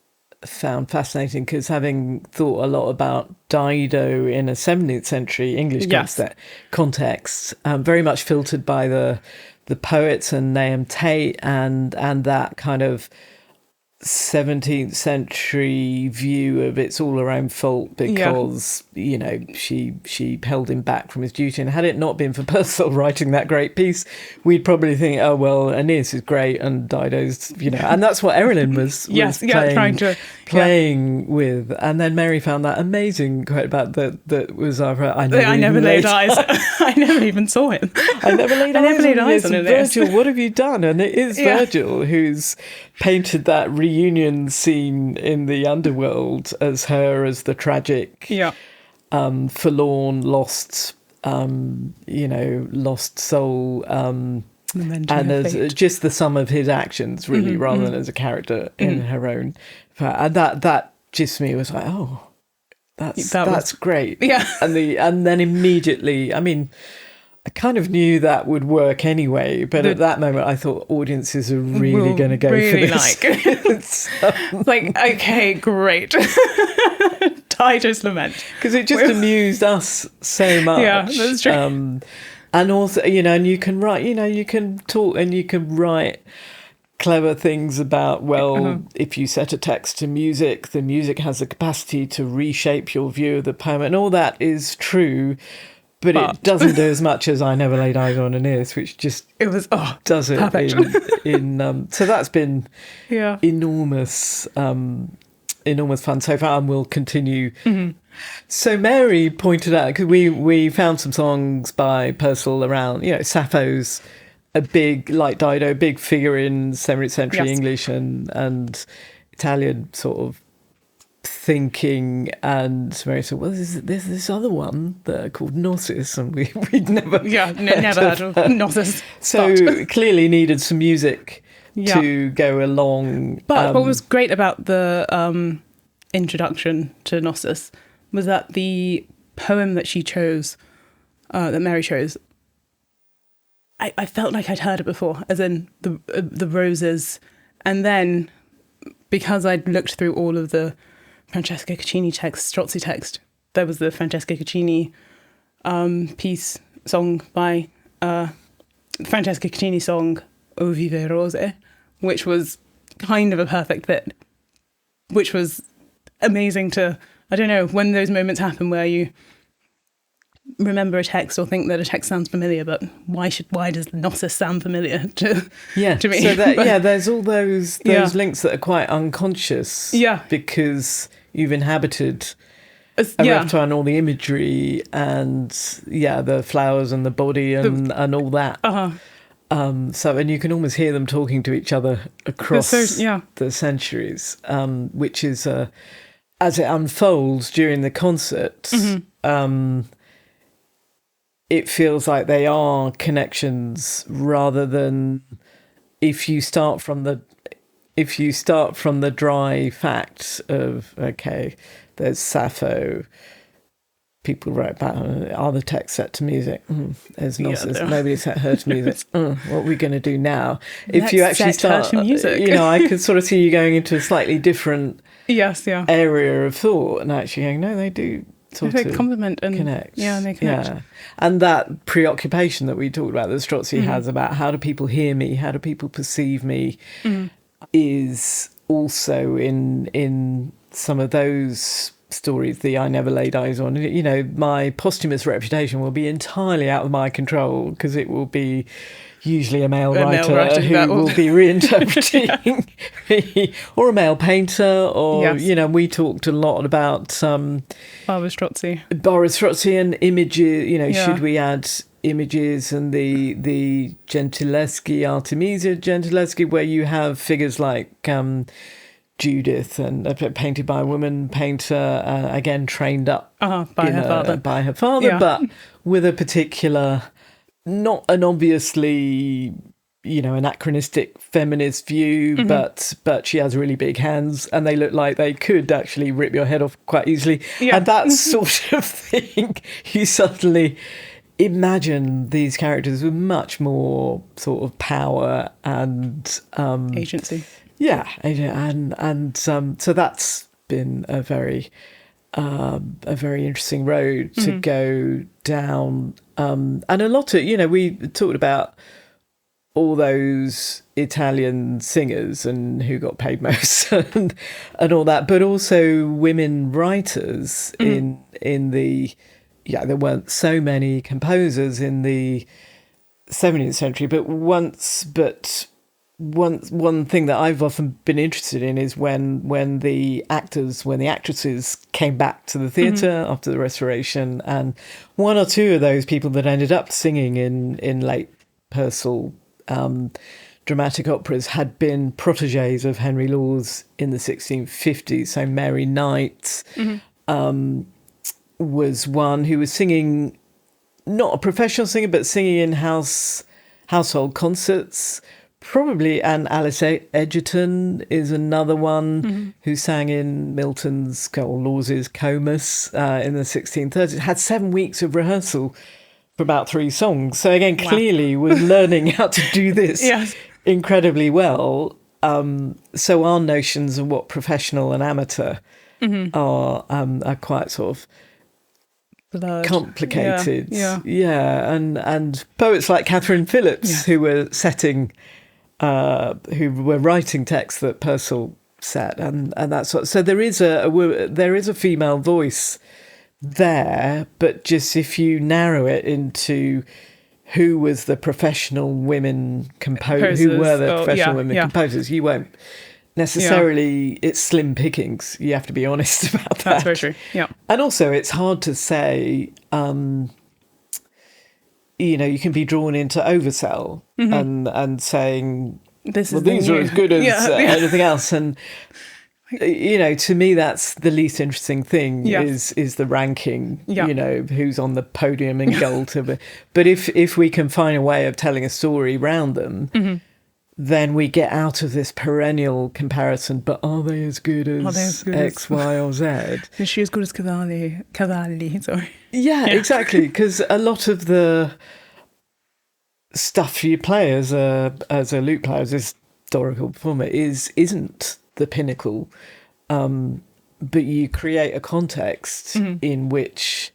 found fascinating, because having thought a lot about Dido in a 17th century English context, very much filtered by the poets and Nahum Tate and that kind of 17th century view of it's all around fault because she held him back from his duty, and had it not been for Purcell writing that great piece, we'd probably think, oh well, Aeneas is great and Dido's, and that's what Erilyn was playing with. And then Mary found that amazing quote about that was I never laid eyes. I never even saw him. I never laid eyes on Aeneas. Virgil, what have you done? And it is Virgil who's painted that reunion scene in the underworld as her as the tragic, forlorn, lost soul, and as just the sum of his actions, really, rather than as a character in her own. And that just to me was like, oh, that's great. Yeah, and then immediately, I mean, I kind of knew that would work anyway, but at that moment I thought audiences are really going to go for this. Like, okay, great. Dido's Lament. Because it just amused us so much. Yeah, that's true. And also, and you can write, you can talk and you can write clever things about, if you set a text to music, the music has the capacity to reshape your view of the poem, and all that is true. But it doesn't do as much as I Never Laid Eyes on Aeneas, which just does it in so that's been enormous fun so far, and will continue. So Mary pointed out, because we found some songs by Purcell around, Sappho's a big, like Dido, big figure in 17th century English and Italian sort of thinking, and Mary said, well, there's this other one that called Gnosis, and we'd never heard of Gnosis. So clearly needed some music to go along. But what was great about the introduction to Gnosis was that the poem that she chose, that Mary chose, I felt like I'd heard it before, as in the roses, and then because I'd looked through all of the Francesca Caccini text, Strozzi text, there was the Francesca Caccini piece, song by Francesca Caccini song O Vive Rose, which was kind of a perfect fit, which was amazing to, I don't know, when those moments happen where remember a text or think that a text sounds familiar, but why does Nardus sound familiar to me? So there's all those links that are quite unconscious. Yeah. Because you've inhabited a repertoire and all the imagery and the flowers and the body and all that. And you can almost hear them talking to each other across the centuries, which is as it unfolds during the concert. It feels like they are connections rather than if you start from the dry fact of, okay, there's Sappho, people write about, are the texts set to music? There's nobody set her to music. What are we going to do now? If you actually start her to music. I could sort of see you going into a slightly different area of thought and actually going, no, they do sort of complement and connect. Yeah, they connect. Yeah. And that preoccupation that we talked about, that Strozzi has about how do people hear me, how do people perceive me, is also in some of those stories, the I Never Laid Eyes On. My posthumous reputation will be entirely out of my control because it will be usually a male writer who will be reinterpreting me, or a male painter, or we talked a lot about Barbara Strozzi and images. Should we add images and the Gentileschi, Artemisia Gentileschi, where you have figures like Judith, and painted by a woman painter, again trained up by her father, but with a particular, not an obviously anachronistic feminist view, but she has really big hands and they look like they could actually rip your head off quite easily. And that sort of thing, you suddenly imagine these characters with much more sort of power and agency. Yeah, and so that's been a very interesting road to go down, and a lot of we talked about all those Italian singers and who got paid most and all that, but also women writers in the there weren't so many composers in the 17th century, but one thing that I've often been interested in is when the actresses came back to the theatre after the Restoration, and one or two of those people that ended up singing in late Purcell dramatic operas had been protégés of Henry Lawes in the 1650s. So Mary Knight was one who was singing, not a professional singer, but singing in household concerts. Probably, and Alice Egerton is another one who sang in Milton's or Lawes's Comus in the 1630s. Had 7 weeks of rehearsal for about 3 songs. So again, clearly was learning how to do this incredibly well. So our notions of what professional and amateur are quite sort of blurred, complicated. And poets like Catherine Phillips who were writing texts that Purcell set, and that's what. So there is a female voice there, but just if you narrow it into who was the professional women composers, who were the professional women composers, you won't necessarily. It's slim pickings. You have to be honest about that. That's very true. Yeah, and also it's hard to say. You can be drawn into oversell and saying these are as good as anything else, and to me that's the least interesting thing is the ranking. Who's on the podium in gold. But if we can find a way of telling a story around them, then we get out of this perennial comparison. But are they as good as X, Y, or Z? Is she as good as Cavalli? Sorry. Yeah, exactly. Because a lot of the stuff you play as a lute player, as a historical performer, isn't the pinnacle. But you create a context in which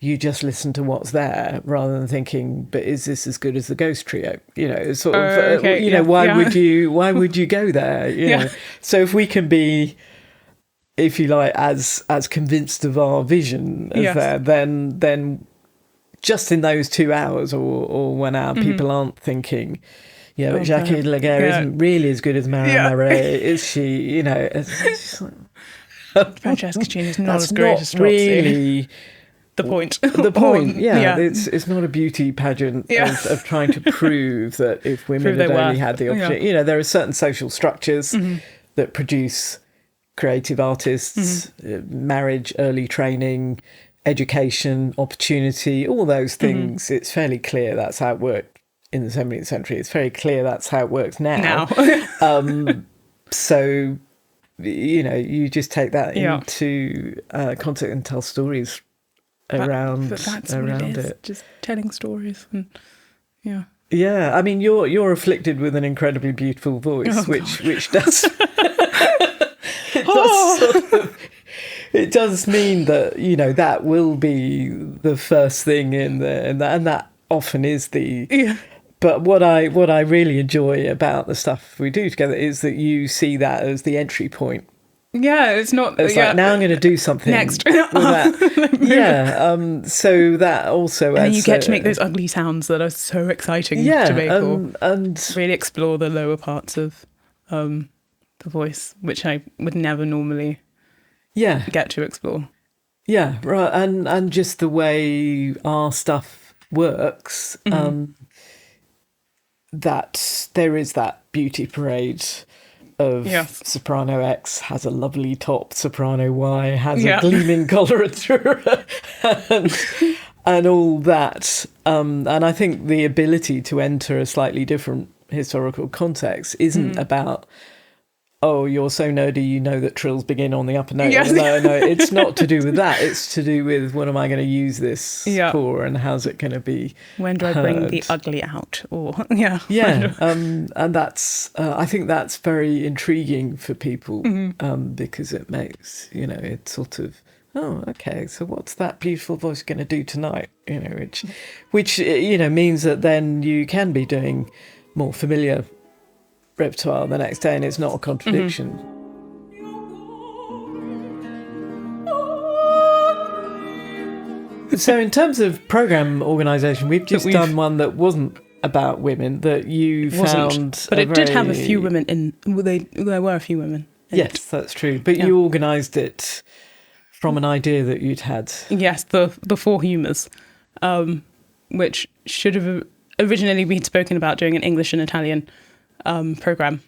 you just listen to what's there rather than thinking, but is this as good as the Ghost Trio? Sort of. Why would you go there? So if we can be, if you like, as convinced of our vision as there, then just in those 2 hours or 1 hour, people aren't thinking, Jackie Laguerre isn't really as good as Marianne Marais, is she? It's like, Francesca Cini is not as great as Strozzi. Really the point. The point, It's not a beauty pageant of trying to prove that if women had only had the opportunity. There are certain social structures that produce creative artists, marriage, early training, education, opportunity, all those things. It's fairly clear that's how it worked in the 17th century. It's very clear that's how it works now. So, you just take that into context and tell stories around it. Just telling stories. And, yeah. I mean, you're afflicted with an incredibly beautiful voice, which does it does mean that that will be the first thing in and that often is the. But what I really enjoy about the stuff we do together is that you see that as the entry point. Yeah, it's not. It's like, now I'm going to do something next. with that. So that also. And you get to make those ugly sounds that are so exciting to make, and really explore the lower parts of the voice, which I would never normally get to explore. Yeah, right, and just the way our stuff works. That there is that beauty parade of soprano X has a lovely top, soprano Y has a gleaming coloratura, and all that. And I think the ability to enter a slightly different historical context isn't about, oh, you're so nerdy, you know that trills begin on the upper note. Yes. No, it's not to do with that. It's to do with what am I going to use this for, and how's it going to be when do I bring the ugly out? Or and that's I think that's very intriguing for people because it makes it's sort of, oh, okay, so what's that beautiful voice going to do tonight? Which means that then you can be doing more familiar repertoire the next day, and it's not a contradiction. So in terms of programme organisation, we've done one that wasn't about women, that you found, but it did have a few women in. There were a few women in it. That's true, but you organised it from an idea that you'd had. Yes, the Four Humours, which should have originally been spoken about doing an English and Italian program,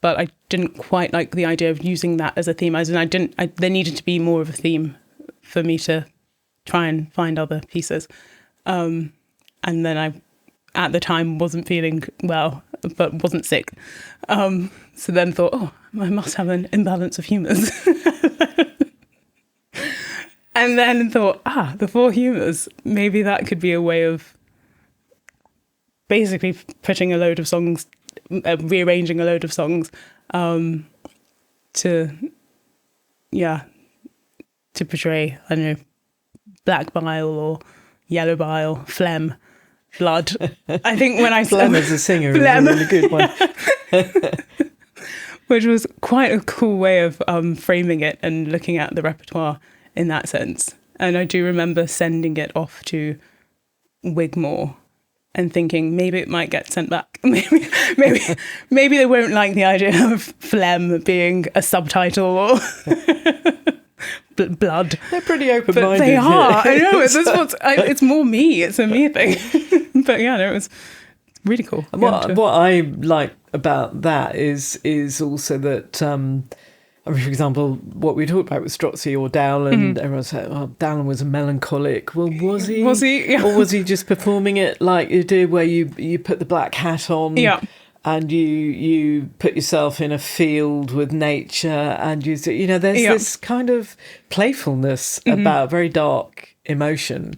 but I didn't quite like the idea of using that as a theme. There needed to be more of a theme for me to try and find other pieces. And then I, at the time, wasn't feeling well, but wasn't sick. So then thought, I must have an imbalance of humours. And then thought, the Four Humours, maybe that could be a way of basically putting a load of songs, rearranging a load of songs to portray, I don't know, black bile or yellow bile, phlegm, blood. I think when I phlegm as a singer is a really good one. Which was quite a cool way of framing it and looking at the repertoire in that sense. And I do remember sending it off to Wigmore and thinking maybe it might get sent back. Maybe they won't like the idea of phlegm being a subtitle or blood. They're pretty open-minded. But they are. I know. It's more me. It's a me thing. But it was really cool. And what I like about that is also that, for example, what we talked about with Strozzi or Dowland, everyone said, Dowland was a melancholic. Well, was he? Was he? Yeah. Or was he just performing it like you do, where you put the black hat on and you put yourself in a field with nature, and there's this kind of playfulness about very dark emotion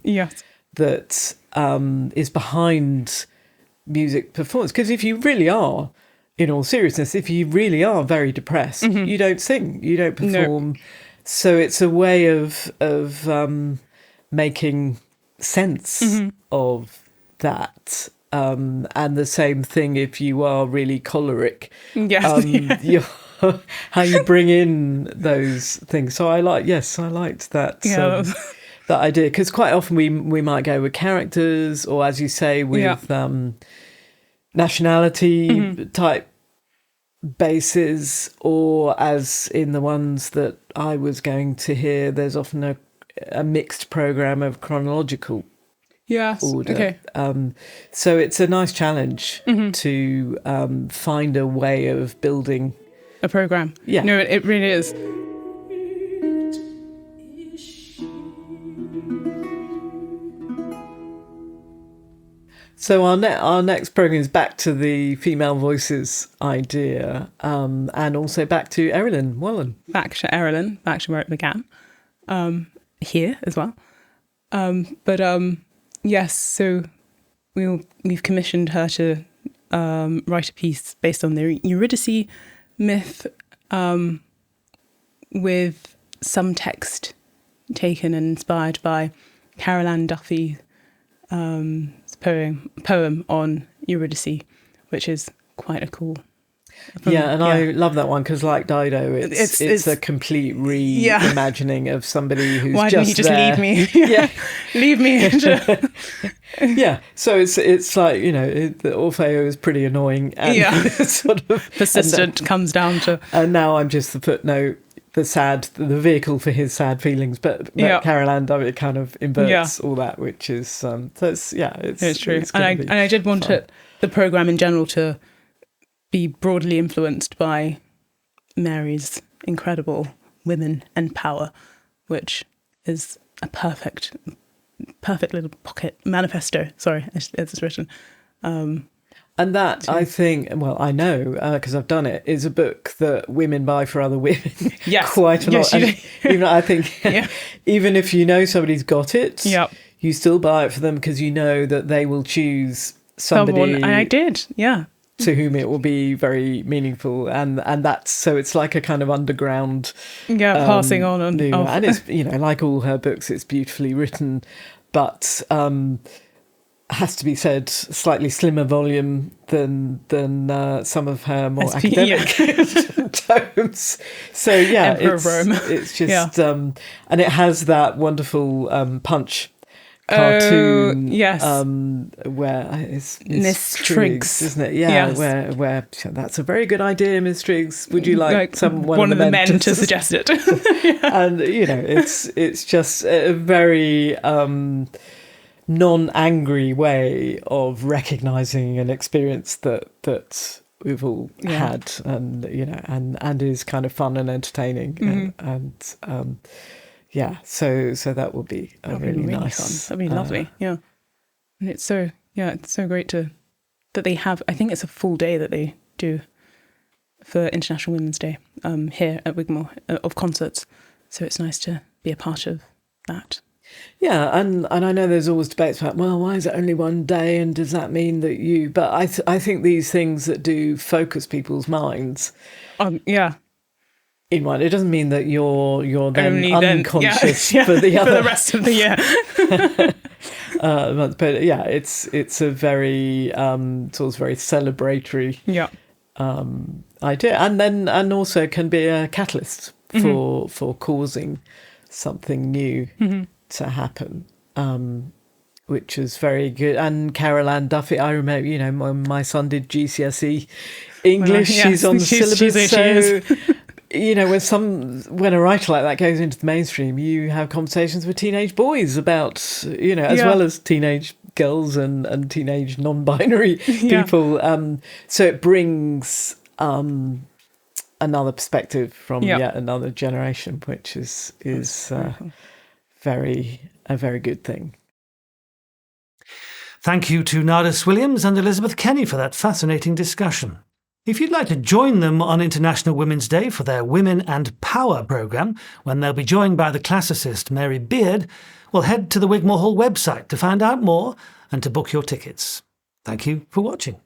that is behind music performance. Because if you really are, in all seriousness, if you really are very depressed, you don't sing, you don't perform. No. So it's a way of making sense of that. And the same thing if you are really choleric. Yes. How you bring in those things. So I liked that. that idea, because quite often we might go with characters, or as you say, with nationality type bases, or as in the ones that I was going to hear, there's often a mixed program of chronological order. Okay. So it's a nice challenge to find a way of building a program. Yeah. No, it really is. So our next program is back to the female voices idea, and also back to Erilyn Wallen. Back to Erilyn, back to where it began, here as well. Yes, so we've commissioned her to write a piece based on the Eurydice myth, with some text taken and inspired by Carol Ann Duffy's poem on Eurydice, which is quite a cool. I love that one because, like Dido, it's a complete reimagining of somebody who's why just didn't he just there. leave me? Leave me. So it's like, the Orfeo is pretty annoying and sort of persistent, comes down to. And now I'm just the footnote, the vehicle for his sad feelings, but Carol Ann Duffy kind of inverts all that, which is so it's true. It's and I did want the programme in general to be broadly influenced by Mary's incredible women and power, which is a perfect little pocket manifesto. Sorry, as it's written. And that, I think, well, I know, because I've done it, is a book that women buy for other women quite a lot. And even I think, even if you know somebody's got it, you still buy it for them because you know that they will choose somebody. And I did, to whom it will be very meaningful, and that's so it's like a kind of underground passing on and it's like all her books, it's beautifully written, but has to be said, slightly slimmer volume than some of her more academic tomes. So it's just and it has that wonderful punch cartoon, where it's Miss Triggs, isn't it? Where that's a very good idea, Miss Triggs. Would you like one of the men to suggest it? And it's just a very non-angry way of recognizing an experience that we've all had, and and is kind of fun and entertaining, so that will be really nice. Fun. That'd be lovely. And it's so great that they have. I think it's a full day that they do for International Women's Day here at Wigmore of concerts. So it's nice to be a part of that. Yeah, and I know there's always debates about, well, why is it only one day, and does that mean that you? But I think these things that do focus people's minds, in one, it doesn't mean that you're then only unconscious for the other for the rest of the year. But it's a very sort of very celebratory idea, and also can be a catalyst for causing something new to happen, which is very good. And Carol Ann Duffy, I remember, when my son did GCSE English, she's on the syllabus. When a writer like that goes into the mainstream, you have conversations with teenage boys about, as well as teenage girls and teenage non-binary people. So it brings another perspective from yet another generation, which is a very good thing. Thank you to Nardus Williams and Elizabeth Kenny for that fascinating discussion. If you'd like to join them on International Women's Day for their Women and Power programme, when they'll be joined by the classicist Mary Beard, well, head to the Wigmore Hall website to find out more and to book your tickets. Thank you for watching.